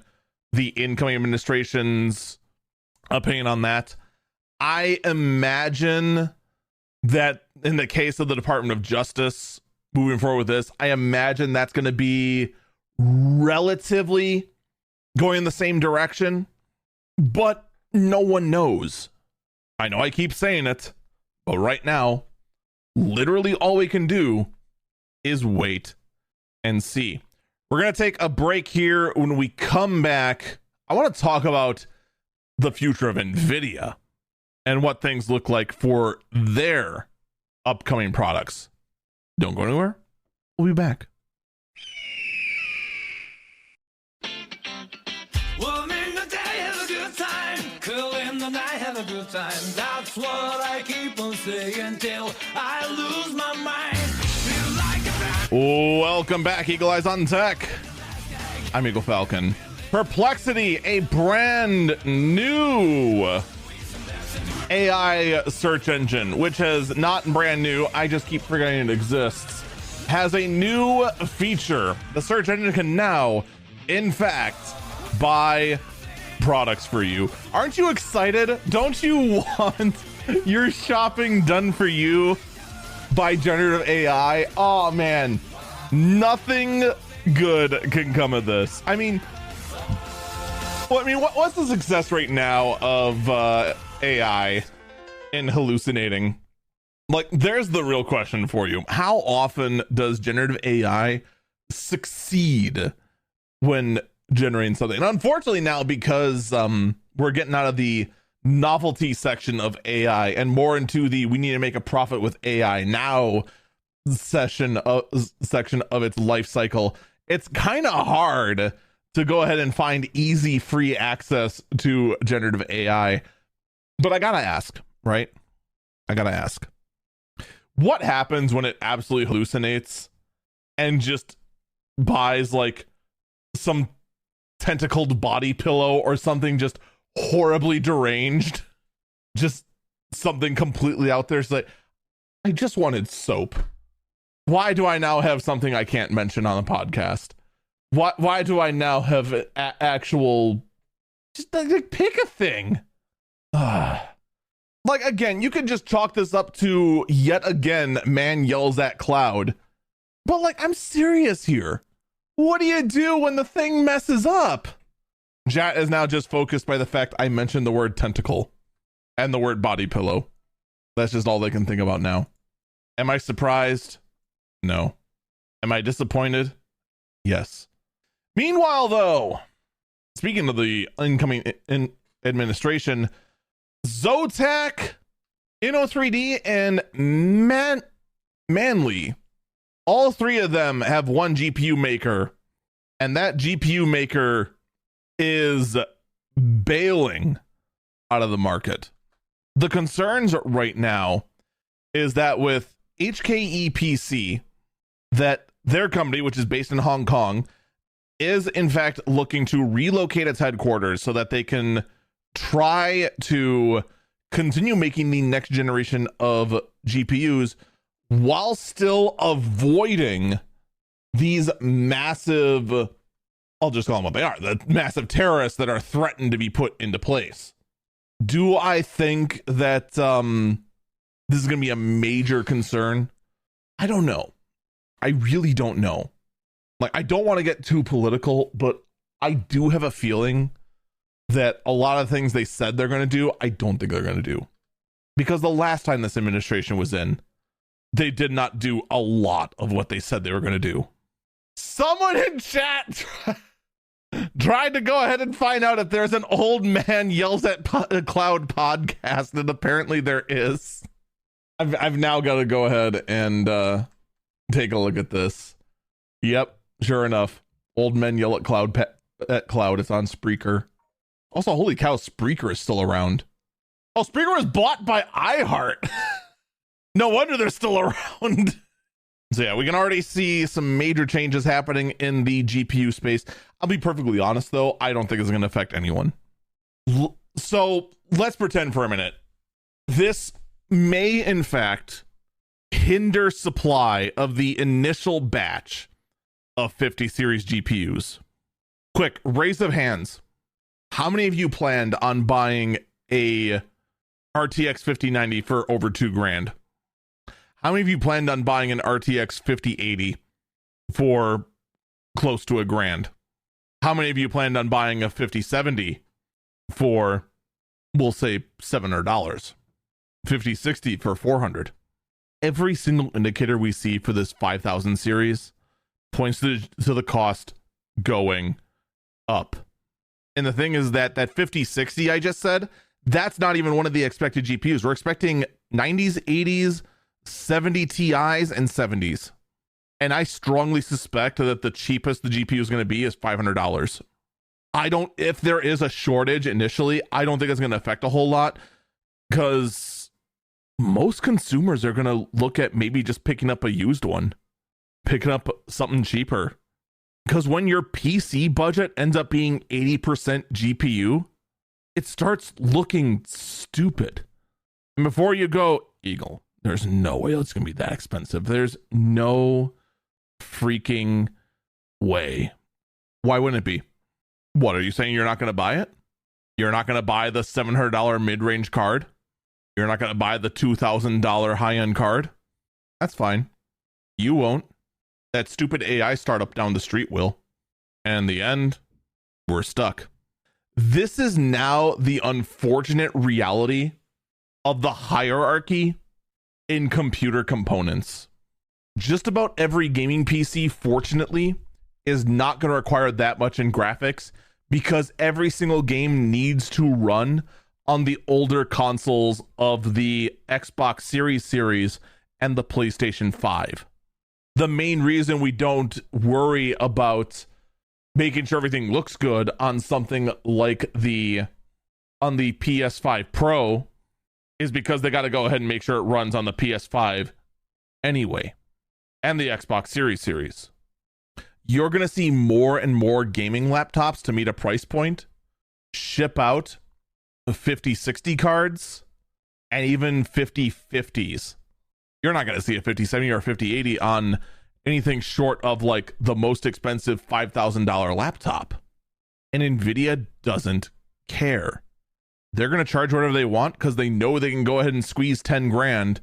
the incoming administration's opinion on that. I imagine that in the case of the Department of Justice, moving forward with this, I imagine that's going to be relatively going in the same direction, but no one knows. I know I keep saying it, but right now, literally all we can do is wait and see. We're going to take a break here. When we come back, I want to talk about the future of NVIDIA and what things look like for their upcoming products. Don't go anywhere. We'll be back.
Well, in the day, have a good time. Cool in the night, have a good time. That's what I keep on saying till I lose my mind. Feel like a man.
Welcome back, Eagle Eyes on Tech. I'm Eagle Falcon. Perplexity, a brand new AI search engine, which is not brand new. I just keep forgetting it exists. Has a new feature. The search engine can now, in fact, buy products for you. Aren't you excited? Don't you want your shopping done for you by generative AI? Oh man, nothing good can come of this. I mean, what's the success rate now of AI in hallucinating? Like, there's the real question for you. How often does generative AI succeed when generating something? And unfortunately now, because we're getting out of the novelty section of AI and more into the we need to make a profit with AI now section of its life cycle, it's kind of hard to go ahead and find easy free access to generative AI. But I gotta ask, right? What happens when it absolutely hallucinates and just buys like some tentacled body pillow or something just horribly deranged? Just something completely out there. It's like, I just wanted soap. Why do I now have something I can't mention on the podcast? Why do I now have actual, just like, pick a thing? Like, again, you could just chalk this up to yet again, man yells at cloud. But like, I'm serious here. What do you do when the thing messes up? Chat is now just focused by the fact I mentioned the word tentacle and the word body pillow. That's just all they can think about now. Am I surprised? No. Am I disappointed? Yes. Meanwhile, though, speaking of the incoming administration, Zotac, Inno3D, and Manly, all three of them have one GPU maker, and that GPU maker is bailing out of the market. The concerns right now is that with HKE PC, that their company, which is based in Hong Kong, is in fact looking to relocate its headquarters so that they can try to continue making the next generation of GPUs while still avoiding these massive, I'll just call them what they are, the massive terrorists that are threatened to be put into place. Do I think that this is going to be a major concern? I don't know. I really don't know. Like, I don't want to get too political, but I do have a feeling that a lot of things they said they're going to do, I don't think they're going to do. Because the last time this administration was in, they did not do a lot of what they said they were going to do. Someone in chat tried to go ahead and find out if there's an old man yells at cloud podcast, and apparently there is. I've now got to go ahead and take a look at this. Yep, sure enough. Old men yell at cloud. It's on Spreaker. Also, holy cow, Spreaker is still around. Oh, Spreaker was bought by iHeart. No wonder they're still around. So yeah, we can already see some major changes happening in the GPU space. I'll be perfectly honest, though. I don't think it's going to affect anyone. So let's pretend for a minute. This may, in fact, hinder supply of the initial batch of 50 series GPUs. Quick, raise of hands. How many of you planned on buying a RTX 5090 for over $2,000? How many of you planned on buying an RTX 5080 for close to $1,000? How many of you planned on buying a 5070 for, we'll say, $700? 5060 for $400? Every single indicator we see for this 5000 series points to the cost going up. And the thing is that 5060 I just said, that's not even one of the expected GPUs. We're expecting 90s, 80s, 70 Ti's, and 70s. And I strongly suspect that the cheapest the GPU is going to be is $500. If there is a shortage initially, I don't think it's going to affect a whole lot, because most consumers are going to look at maybe just picking up a used one, picking up something cheaper. Because when your PC budget ends up being 80% GPU, it starts looking stupid. And before you go, Eagle, there's no way it's going to be that expensive. There's no freaking way. Why wouldn't it be? What, are you saying you're not going to buy it? You're not going to buy the $700 mid-range card? You're not going to buy the $2,000 high-end card? That's fine. You won't. That stupid AI startup down the street will. And in the end, we're stuck. This is now the unfortunate reality of the hierarchy in computer components. Just about every gaming PC, fortunately, is not going to require that much in graphics, because every single game needs to run on the older consoles of the Xbox series and the PlayStation 5. The main reason we don't worry about making sure everything looks good on something like on the PS5 Pro is because they got to go ahead and make sure it runs on the PS5 anyway, and the Xbox series. You're going to see more and more gaming laptops, to meet a price point, ship out 5060 cards and even 5050s. You're not going to see a 5070 or a 5080 on anything short of like the most expensive $5,000 laptop. And Nvidia doesn't care. They're going to charge whatever they want because they know they can go ahead and squeeze 10 grand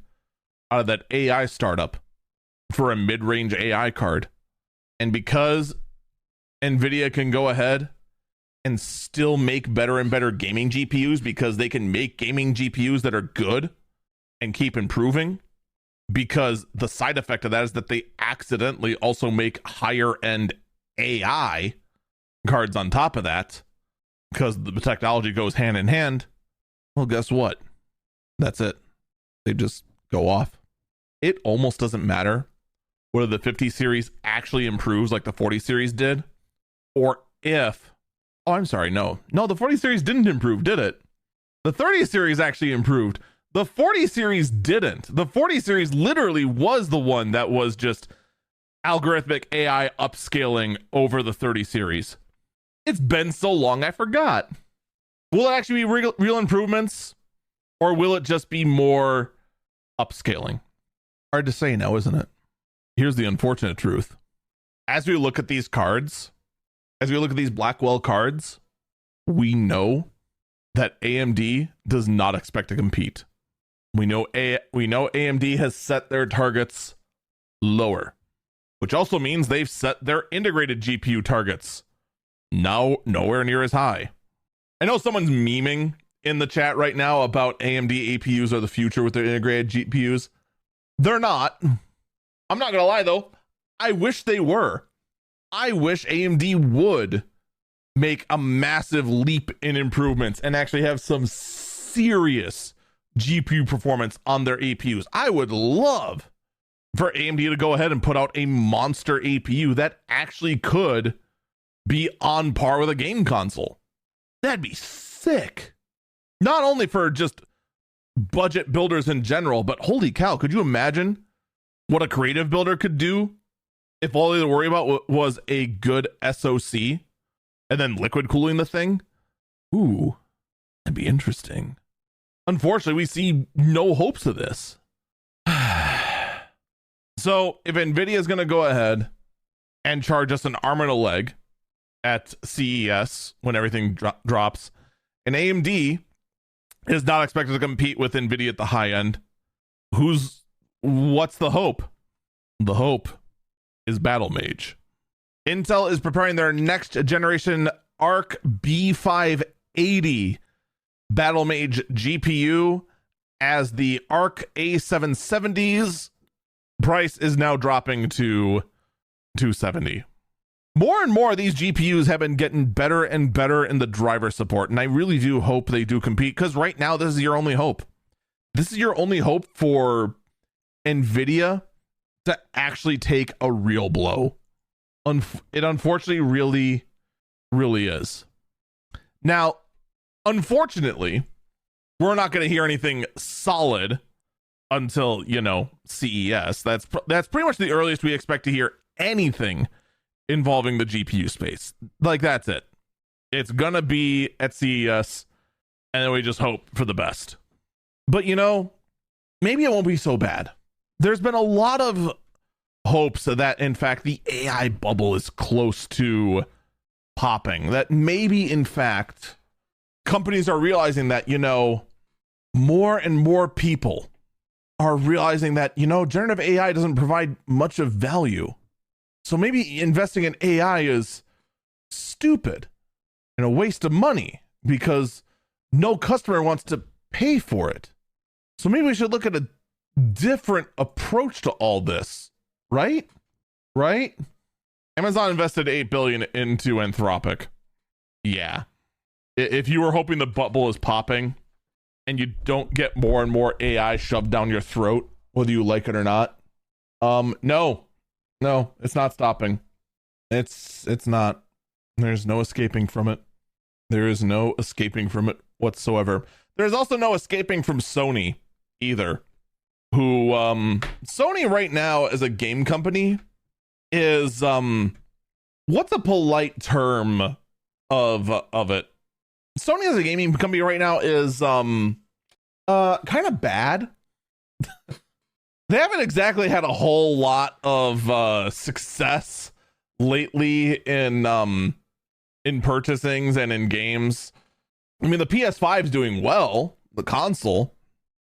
out of that AI startup for a mid-range AI card. And because Nvidia can go ahead and still make better and better gaming GPUs, because they can make gaming GPUs that are good and keep improving, because the side effect of that is that they accidentally also make higher end AI cards on top of that, because the technology goes hand in hand. Well, guess what? That's it. They just go off. It almost doesn't matter whether the 50 series actually improves like the 40 series did, or if, oh, I'm sorry, no, the 40 series didn't improve, did it? The 30 series actually improved. The 40 series didn't. The 40 series literally was the one that was just algorithmic AI upscaling over the 30 series. It's been so long, I forgot. Will it actually be real improvements, or will it just be more upscaling? Hard to say now, isn't it? Here's the unfortunate truth. As we look at these cards, as we look at these Blackwell cards, we know that AMD does not expect to compete. We know AMD has set their targets lower, which also means they've set their integrated GPU targets now nowhere near as high. I know someone's memeing in the chat right now about AMD APUs are the future with their integrated GPUs. They're not. I'm not gonna lie though, I wish they were. I wish AMD would make a massive leap in improvements and actually have some serious GPU performance on their APUs. I would love for AMD to go ahead and put out a monster APU that actually could be on par with a game console. That'd be sick. Not only for just budget builders in general, but holy cow, could you imagine what a creative builder could do if all they had to worry about was a good SoC and then liquid cooling the thing? Ooh, that'd be interesting. Unfortunately, we see no hopes of this. So if Nvidia is going to go ahead and charge us an arm and a leg at CES when everything drops, and AMD is not expected to compete with Nvidia at the high end, what's the hope? The hope is Battle Mage. Intel is preparing their next generation Arc B580 Battle Mage GPU as the Arc A770's price is now dropping to $270. More and more of these GPUs have been getting better and better in the driver support, and I really do hope they do compete, because right now this is your only hope. This is your only hope for NVIDIA to actually take a real blow. It unfortunately really, really is. Now, unfortunately, we're not going to hear anything solid until, CES. That's pretty much the earliest we expect to hear anything involving the GPU space. Like, that's it. It's gonna be at CES, and then we just hope for the best. But maybe it won't be so bad. There's been a lot of hopes that in fact the AI bubble is close to popping, that maybe in fact companies are realizing that more and more people are realizing that generative AI doesn't provide much of value. So maybe investing in AI is stupid and a waste of money because no customer wants to pay for it. So maybe we should look at a different approach to all this, right? Right? Amazon invested $8 billion into Anthropic. Yeah. If you were hoping the bubble is popping and you don't get more and more AI shoved down your throat, whether you like it or not, no, it's not stopping. It's not. There's no escaping from it. There is no escaping from it whatsoever. There's also no escaping from Sony either. Who Sony right now as a game company is what's a polite term of it? Sony as a gaming company right now is kind of bad. They haven't exactly had a whole lot of success lately in purchasings and in games. I mean, the PS5 is doing well, the console,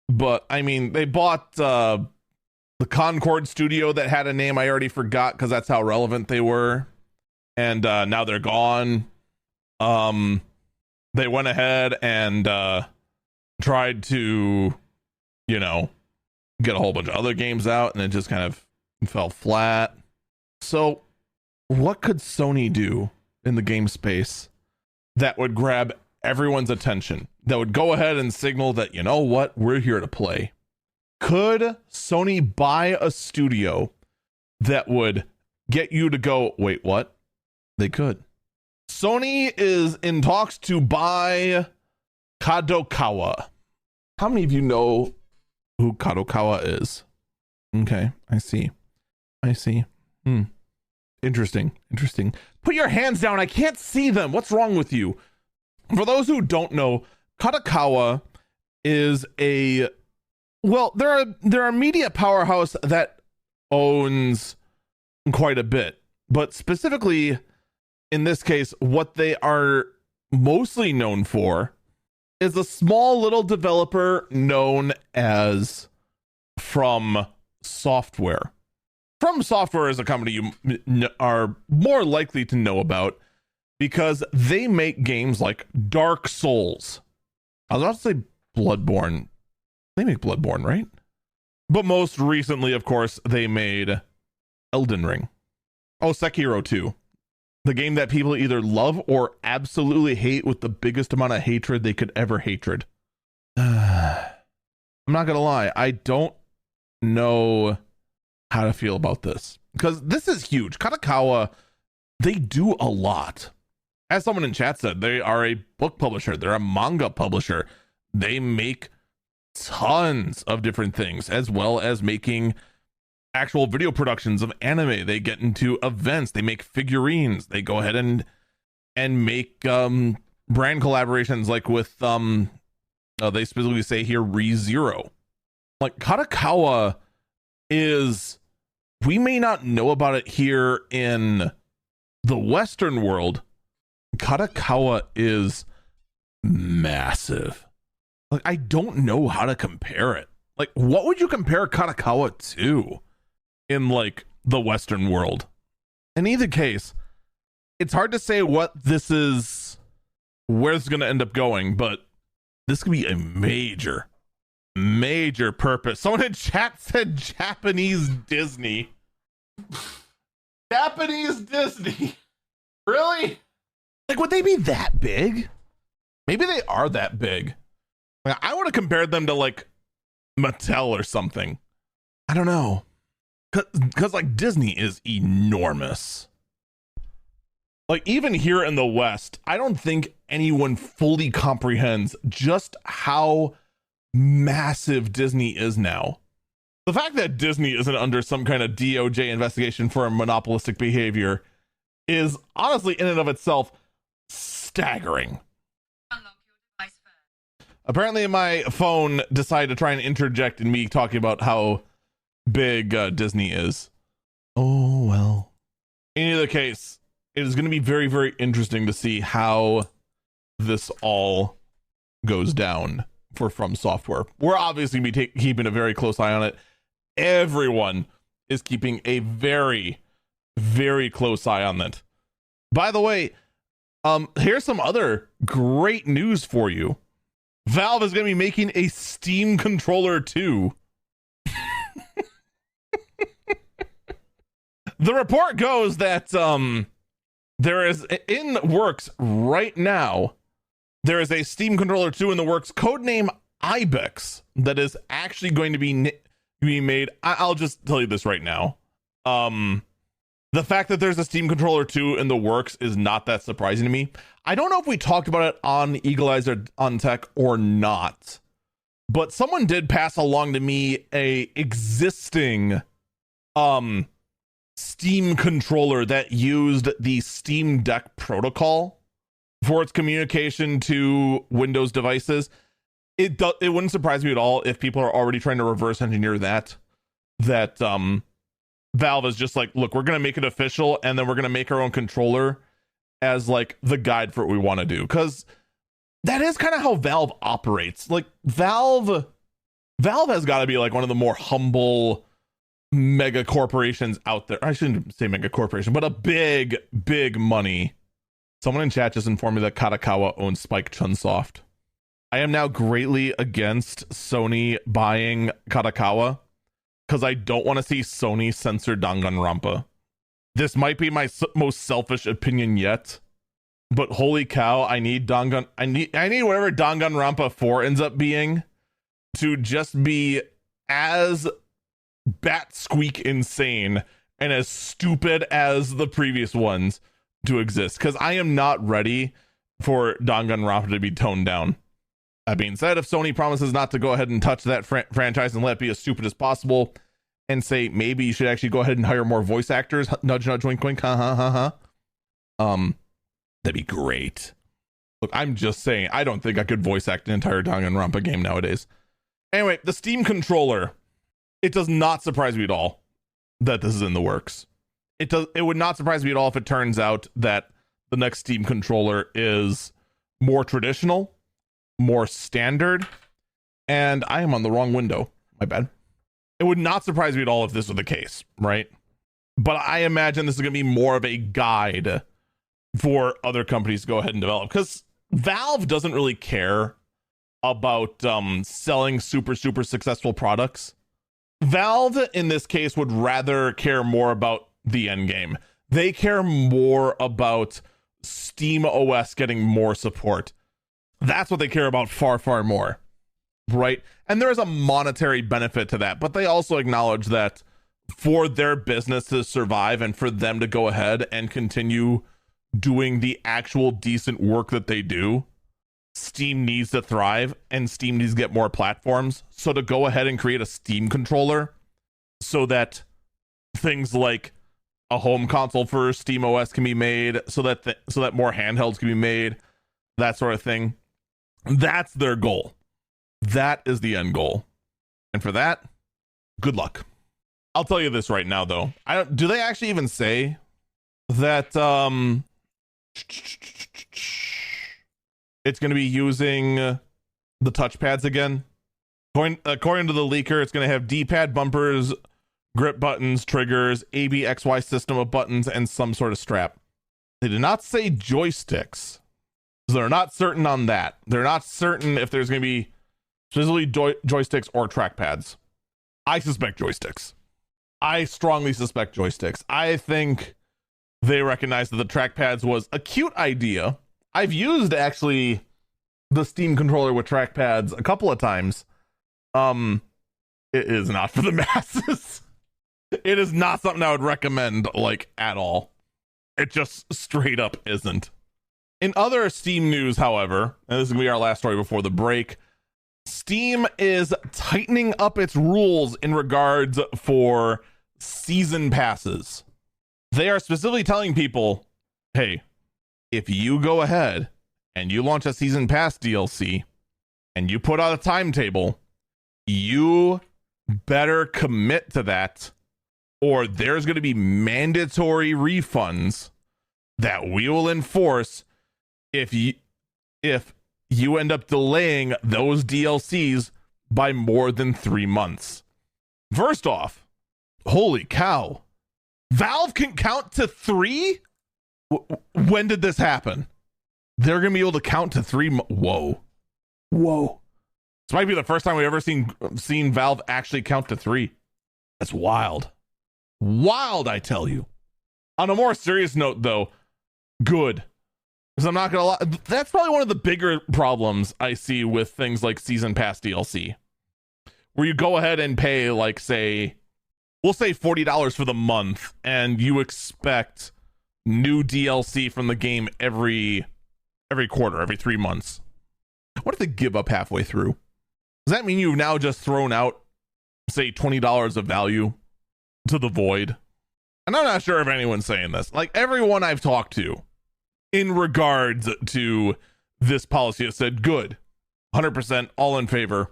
but I mean, they bought the Concord studio that had a name I already forgot because that's how relevant they were, and now they're gone. They went ahead and tried to, get a whole bunch of other games out, and it just kind of fell flat. So what could Sony do in the game space that would grab everyone's attention, that would go ahead and signal that, we're here to play? Could Sony buy a studio that would get you to go, wait, what? They could. Sony is in talks to buy Kadokawa. How many of you know who Kadokawa is? Okay, I see. Interesting. Put your hands down. I can't see them. What's wrong with you? For those who don't know, Kadokawa is they're a media powerhouse that owns quite a bit, but specifically in this case, what they are mostly known for is a small little developer known as From Software. From Software is a company you are more likely to know about because they make games like Dark Souls. I was about to say Bloodborne. They make Bloodborne, right? But most recently, of course, they made Elden Ring. Oh, Sekiro 2. The game that people either love or absolutely hate with the biggest amount of hatred they could ever hatred. I'm not gonna lie, I don't know how to feel about this because this is huge. Kadokawa, they do a lot. As someone in chat said, they are a book publisher. They're a manga publisher. They make tons of different things, as well as making actual video productions of anime. They get into events. They make figurines. They go ahead and make brand collaborations, like with they specifically say here ReZero. Like Kadokawa is, we may not know about it here in the Western world. Kadokawa is massive. Like, I don't know how to compare it. Like, what would you compare Kadokawa to in like the Western world? In either case, it's hard to say what this is, where it's going to end up going, but this could be a major purpose. Someone in chat said Japanese Disney. Japanese Disney. Really? Like, would they be that big? Maybe they are that big. Like, I would have compared them to like Mattel or something. I don't know. Because like Disney is enormous. Like, even here in the West, I don't think anyone fully comprehends just how massive Disney is now. The fact that Disney isn't under some kind of DOJ investigation for monopolistic behavior is honestly in and of itself staggering. Apparently my phone decided to try and interject in me talking about how big Disney is. Oh, well. In either case, it is going to be very, very interesting to see how this all goes down for From Software. We're obviously going to be keeping a very close eye on it. Everyone is keeping a very, very close eye on it. By the way, here's some other great news for you. Valve is going to be making a Steam controller too. The report goes that there is in works right now. There is a Steam controller 2 in the works, codename Ibex, that is actually going to be made. I'll just tell you this right now. The fact that there's a Steam controller 2 in the works is not that surprising to me. I don't know if we talked about it on Eagle Eyes or on Tech or not, but someone did pass along to me a existing Steam controller that used the Steam Deck protocol for its communication to Windows devices. It wouldn't surprise me at all if people are already trying to reverse engineer that Valve is just like, look, we're going to make it official, and then we're going to make our own controller as like the guide for what we want to do. Because that is kind of how Valve operates. Like Valve has got to be like one of the more humble mega corporations out there. I shouldn't say mega corporation, but a big money. Someone in chat just informed me that Katakawa owns Spike Chunsoft. I am now greatly against Sony buying Katakawa because I don't want to see Sony censor Danganronpa. This might be my most selfish opinion yet, but holy cow, I need whatever Danganronpa 4 ends up being to just be as bat squeak insane and as stupid as the previous ones to exist, because I am not ready for Danganronpa to be toned down. That being said, if Sony promises not to go ahead and touch that franchise and let it be as stupid as possible, and say maybe you should actually go ahead and hire more voice actors, nudge nudge wink wink, that'd be great. Look, I'm just saying, I don't think I could voice act an entire Danganronpa game nowadays. Anyway, the Steam controller, it does not surprise me at all that this is in the works. It would not surprise me at all if it turns out that the next Steam controller is more traditional, more standard, and I am on the wrong window. My bad. It would not surprise me at all if this were the case, right? But I imagine this is going to be more of a guide for other companies to go ahead and develop, because Valve doesn't really care about selling super successful products. Valve in this case would rather care more about the end game. They care more about Steam OS getting more support. That's what they care about far more, right? And there is a monetary benefit to that, but they also acknowledge that for their business to survive and for them to go ahead and continue doing the actual decent work that they do, Steam needs to thrive and Steam needs to get more platforms. So to go ahead and create a Steam controller so that things like a home console for Steam OS can be made, so that more handhelds can be made, that sort of thing. That's their goal. That is the end goal. And for that, good luck. I'll tell you this right now, though. Do they actually even say that it's going to be using the touchpads again? According to the leaker, it's going to have D-pad, bumpers, grip buttons, triggers, ABXY system of buttons, and some sort of strap. They did not say joysticks. So they're not certain on that. They're not certain if there's going to be specifically joysticks or trackpads. I suspect joysticks. I strongly suspect joysticks. I think they recognized that the trackpads was a cute idea. I've used actually the Steam controller with trackpads a couple of times. It is not for the masses. It is not something I would recommend, like, at all. It just straight up isn't. In other Steam news, however, and this is going to be our last story before the break, Steam is tightening up its rules in regards for season passes. They are specifically telling people, hey, if you go ahead and you launch a season pass DLC and you put out a timetable, you better commit to that, or there's going to be mandatory refunds that we will enforce if you end up delaying those DLCs by more than 3 months. First off, holy cow. Valve can count to 3? When did this happen? They're going to be able to count to 3. Whoa. This might be the first time we've ever seen Valve actually count to 3. That's wild. Wild, I tell you. On a more serious note, though, good. Because I'm not going to lie, that's probably one of the bigger problems I see with things like Season Pass DLC. Where you go ahead and pay, like, say, we'll say $40 for the month, and you expect new DLC from the game every quarter, every 3 months. What if they give up halfway through? Does that mean you've now just thrown out, say, $20 of value to the void? And I'm not sure if anyone's saying this. Like, everyone I've talked to in regards to this policy has said, good, 100% all in favor.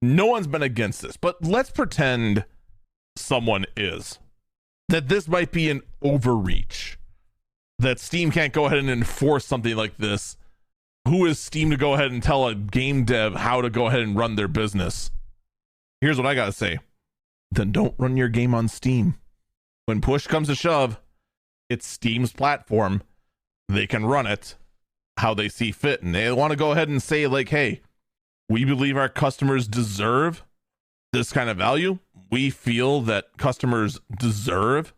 No one's been against this. But let's pretend someone is. That this might be an overreach. That Steam can't go ahead and enforce something like this. Who is Steam to go ahead and tell a game dev how to go ahead and run their business? Here's what I gotta say. Then don't run your game on Steam. When push comes to shove, it's Steam's platform. They can run it how they see fit. And they want to go ahead and say, like, hey, we believe our customers deserve this kind of value. We feel that customers deserve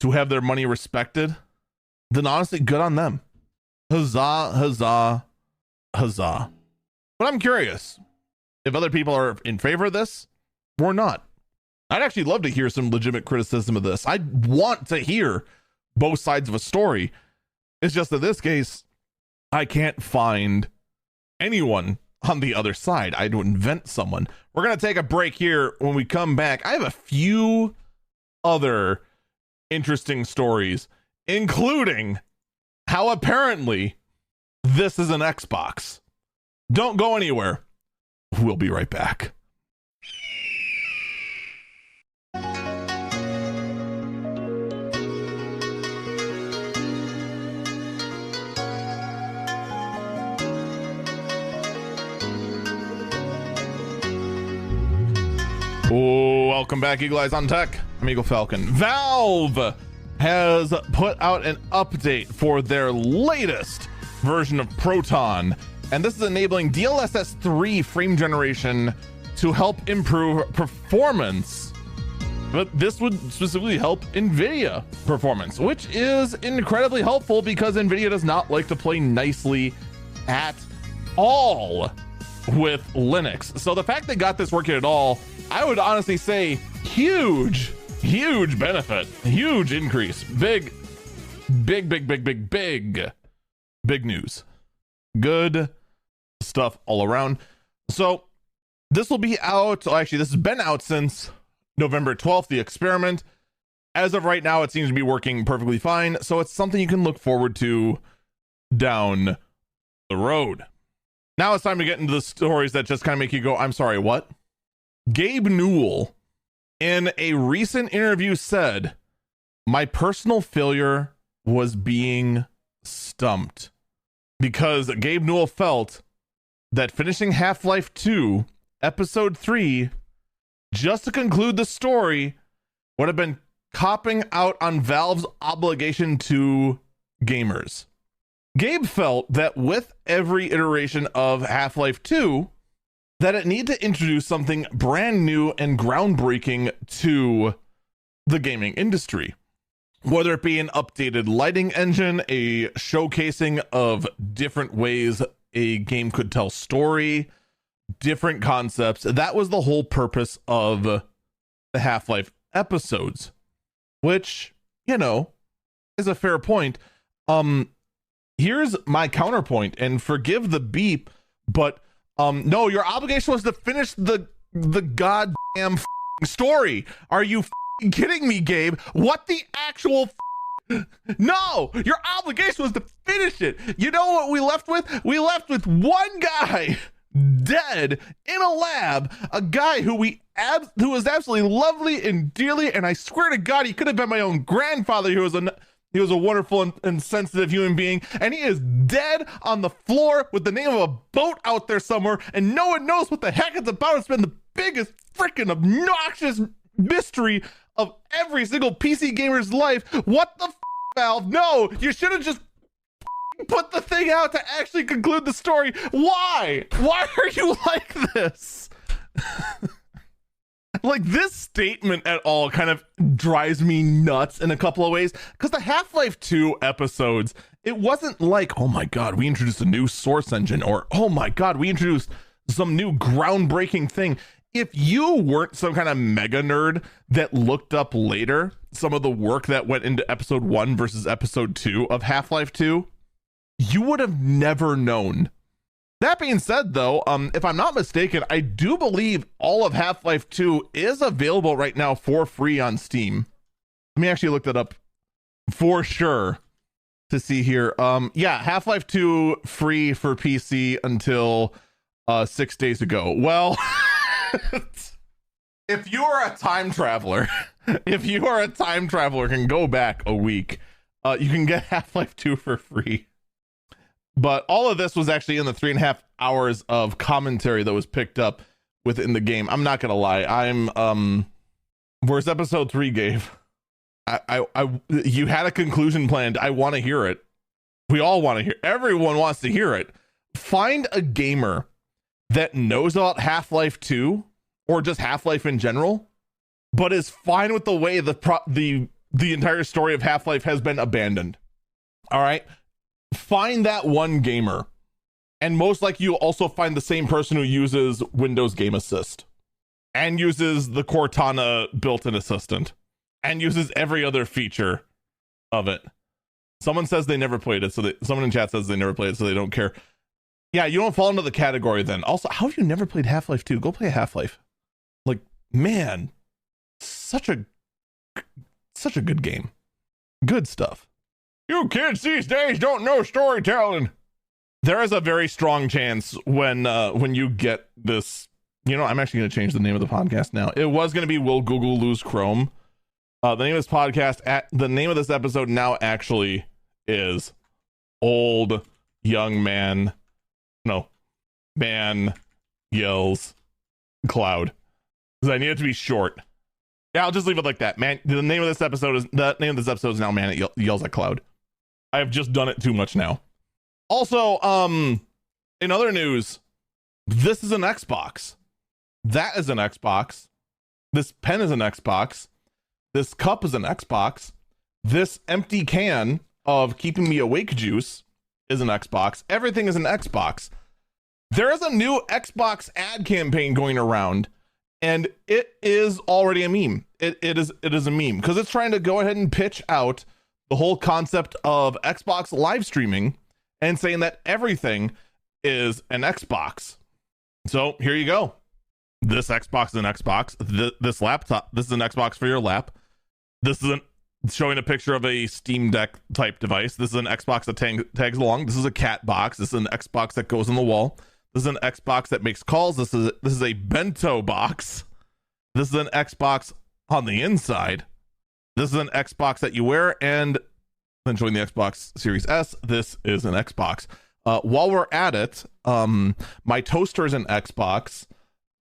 to have their money respected. Then honestly, good on them. Huzzah, huzzah, huzzah. But I'm curious if other people are in favor of this or not. I'd actually love to hear some legitimate criticism of this. I want to hear both sides of a story. It's just in this case, I can't find anyone on the other side. I had to invent someone. We're going to take a break here. When we come back, I have a few other interesting stories, including how apparently this is an Xbox. Don't go anywhere. We'll be right back. Welcome back, Eagle Eyes on Tech. I'm Eagle Falcon. Valve has put out an update for their latest version of Proton, and this is enabling DLSS 3 frame generation to help improve performance. But this would specifically help NVIDIA performance, which is incredibly helpful because NVIDIA does not like to play nicely at all with Linux. So the fact they got this working at all, I would honestly say huge benefit, huge increase, big news. Good stuff all around. So this will be out. Actually, this has been out since November 12th, the experiment. As of right now, it seems to be working perfectly fine. So it's something you can look forward to down the road. Now it's time to get into the stories that just kind of make you go, I'm sorry, what? Gabe Newell, in a recent interview, said, my personal failure was being stumped, because Gabe Newell felt that finishing Half-Life 2 Episode 3 just to conclude the story would have been copping out on Valve's obligation to gamers. Gabe felt that with every iteration of Half-Life 2, that it needed to introduce something brand new and groundbreaking to the gaming industry. Whether it be an updated lighting engine, a showcasing of different ways a game could tell story, different concepts. That was the whole purpose of the Half-Life episodes, which, you know, is a fair point. Here's my counterpoint, and forgive the beep, but no, your obligation was to finish the goddamn story. Are you kidding me, Gabe? What the actual no, your obligation was to finish it. You know what we left with? We left with one guy dead in a lab, a guy who who was absolutely lovely and dearly, and I swear to God, he could have been my own grandfather. He was a wonderful and sensitive human being, and he is dead on the floor with the name of a boat out there somewhere, and no one knows what the heck it's about. It's been the biggest freaking obnoxious mystery of every single PC gamer's life. What the Valve? No, you should have just put the thing out to actually conclude the story. Why are you like this? Like, this statement at all kind of drives me nuts in a couple of ways, because the Half-Life 2 episodes, it wasn't like, oh my God, we introduced a new source engine, or oh my God, we introduced some new groundbreaking thing. If you weren't some kind of mega nerd that looked up later some of the work that went into episode 1 versus episode 2 of Half-Life 2, you would have never known. That being said, though, if I'm not mistaken, I do believe all of Half-Life 2 is available right now for free on Steam. Let me actually look that up for sure to see here. Yeah, Half-Life 2 free for PC until 6 days ago. Well, if you are a time traveler, can go back a week, you can get Half-Life 2 for free. But all of this was actually in the 3.5 hours of commentary that was picked up within the game. I'm not gonna lie. Where's episode 3, Gabe? You had a conclusion planned. I want to hear it. We all want to hear. Everyone wants to hear it. Find a gamer that knows about Half-Life 2 or just Half-Life in general, but is fine with the way the entire story of Half-Life has been abandoned. All right. Find that one gamer, and most likely you'll also find the same person who uses Windows Game Assist and uses the Cortana built-in assistant and uses every other feature of it. Someone says they never played it, someone in chat says they never played it, so they don't care. Yeah, you don't fall into the category then. Also, how have you never played Half-Life 2? Go play Half-Life. Like, man, such a good game. Good stuff. You kids these days don't know storytelling. There is a very strong chance when you get this, you know, I'm actually going to change the name of the podcast now. It was going to be Will Google Lose Chrome? The name of this podcast, the name of this episode now actually is Old Young Man Yells Cloud. Because I need it to be short. Yeah, I'll just leave it like that. Man, the name of this episode is now Man It Yells at Cloud. I have just done it too much now. Also, in other news, this is an Xbox. That is an Xbox. This pen is an Xbox. This cup is an Xbox. This empty can of keeping me awake juice is an Xbox. Everything is an Xbox. There is a new Xbox ad campaign going around, and it is already a meme. It is a meme because it's trying to go ahead and pitch out the whole concept of Xbox live streaming and saying that everything is an Xbox. So here you go. This Xbox is an Xbox. This laptop, this is an Xbox for your lap. This is showing a picture of a Steam Deck type device. This is an Xbox that tags along. This is a cat box. This is an Xbox that goes on the wall. This is an Xbox that makes calls. This is a bento box. This is an Xbox on the inside. This is an Xbox that you wear, and then showing the Xbox Series S. This is an Xbox. While we're at it, my toaster is an Xbox.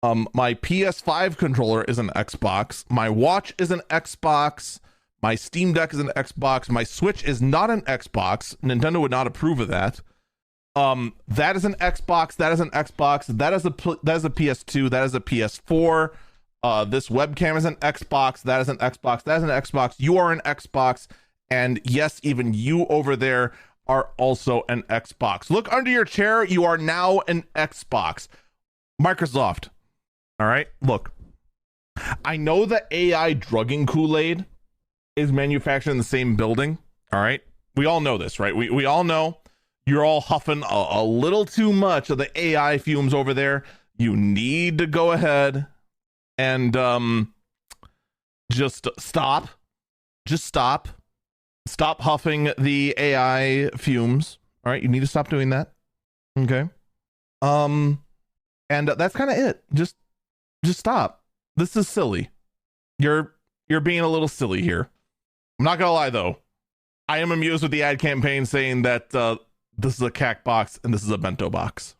My PS5 controller is an Xbox. My watch is an Xbox. My Steam Deck is an Xbox. My Switch is not an Xbox. Nintendo would not approve of that. That is an Xbox. That is an Xbox. That is a PS2. That is a PS4. This webcam is an Xbox. That is an Xbox. That is an Xbox. You are an Xbox. And yes, even you over there are also an Xbox. Look under your chair. You are now an Xbox. Microsoft. All right. Look, I know that AI drugging Kool-Aid is manufactured in the same building. All right. We all know this, right? We all know you're all huffing a little too much of the AI fumes over there. You need to go ahead and just stop. Just stop. Stop huffing the AI fumes. All right. You need to stop doing that. Okay. And that's kind of it. Just stop. This is silly. You're being a little silly here. I'm not gonna lie though. I am amused with the ad campaign saying that this is a CAC box and this is a bento box.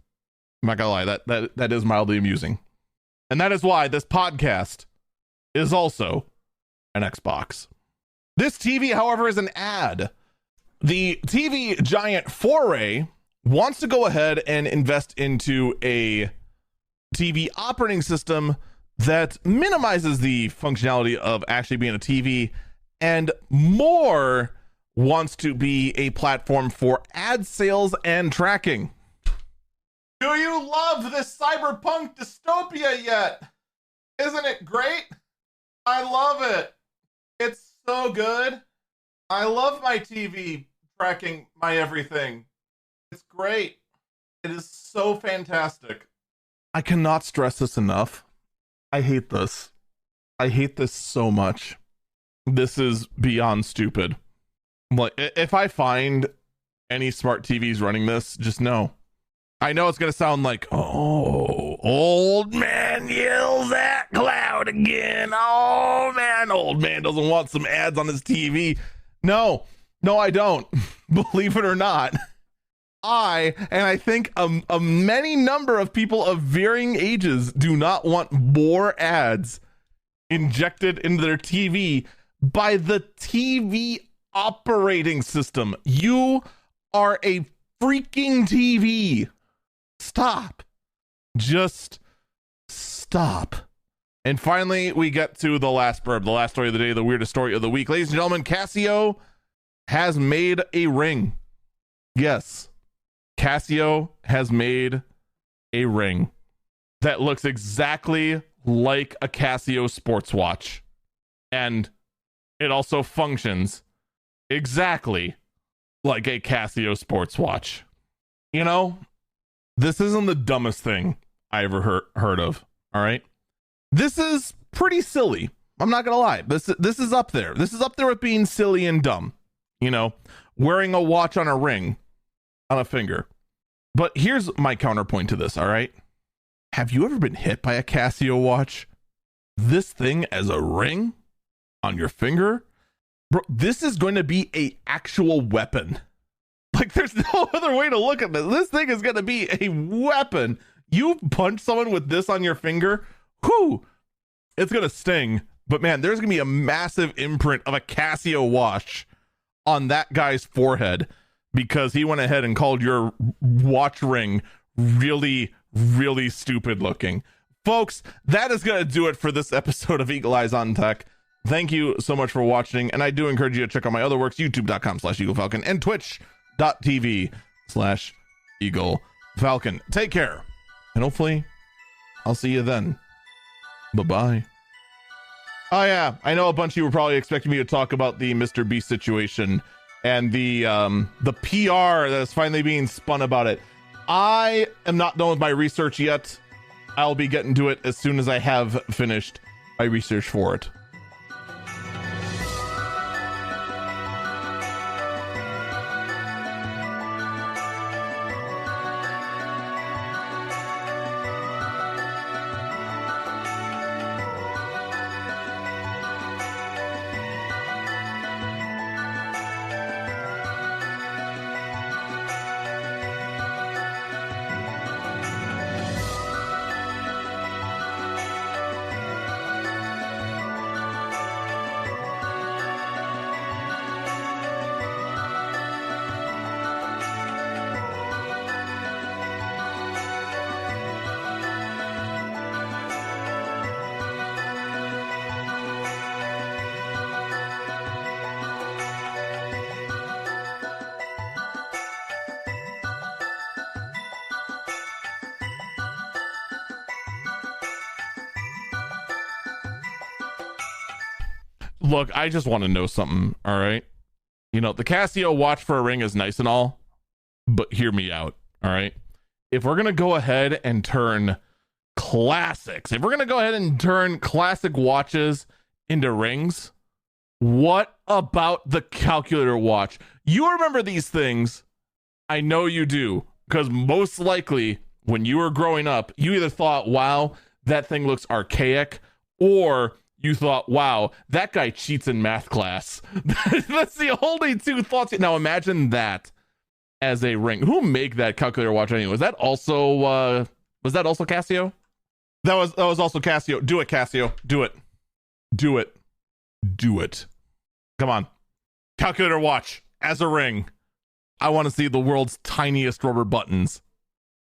I'm not gonna lie. That is mildly amusing. And that is why this podcast is also an Xbox. This TV, however, is an ad. The TV giant Foray wants to go ahead and invest into a TV operating system that minimizes the functionality of actually being a TV and more wants to be a platform for ad sales and tracking. Do you love this cyberpunk dystopia yet? Isn't it great? I love it. It's so good. I love my TV tracking my everything. It's great. It is so fantastic. I cannot stress this enough. I hate this. I hate this so much. This is beyond stupid. Like, if I find any smart TVs running this, just know. I know it's going to sound like, oh, old man yells at cloud again. Oh, man, old man doesn't want some ads on his TV. No, I don't. Believe it or not. I think a many number of people of varying ages do not want more ads injected into their TV by the TV operating system. You are a freaking TV. Stop. Just stop. And finally, we get to the last burb, the last story of the day, the weirdest story of the week. Ladies and gentlemen, Casio has made a ring. Yes. Casio has made a ring that looks exactly like a Casio sports watch. And it also functions exactly like a Casio sports watch. You know, this isn't the dumbest thing I ever heard of. All right. This is pretty silly. I'm not going to lie. This is up there. This is up there with being silly and dumb. You know, wearing a watch on a ring on a finger. But here's my counterpoint to this, all right? Have you ever been hit by a Casio watch? This thing as a ring on your finger? Bro, this is going to be a actual weapon. Like, there's no other way to look at this. This thing is going to be a weapon. You punch someone with this on your finger, whew, it's going to sting. But man, there's going to be a massive imprint of a Casio watch on that guy's forehead, because he went ahead and called your watch ring really, really stupid looking. Folks, that is going to do it for this episode of Eagle Eyes on Tech. Thank you so much for watching. And I do encourage you to check out my other works, youtube.com/EagleFalcon and twitch.tv/EagleFalcon. Take care. And hopefully I'll see you then. Bye-bye. Oh yeah, I know a bunch of you were probably expecting me to talk about the Mr. Beast situation and the PR that is finally being spun about it. I am not done with my research yet. I'll be getting to it as soon as I have finished my research for it. Look, I just want to know something, all right? You know, the Casio watch for a ring is nice and all, but hear me out, all right? If we're going to go ahead and turn classics, if we're going to go ahead and turn classic watches into rings, what about the calculator watch? You remember these things. I know you do, because most likely when you were growing up, you either thought, wow, that thing looks archaic, or you thought, wow, that guy cheats in math class. That's the only two thoughts. Now imagine that as a ring. Who make that calculator watch anyway? Was that also Casio? That was also Casio. Do it, Casio. Do it. Do it. Do it. Come on. Calculator watch as a ring. I want to see the world's tiniest rubber buttons.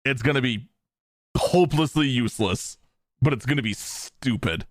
It's going to be hopelessly useless, but it's going to be stupid.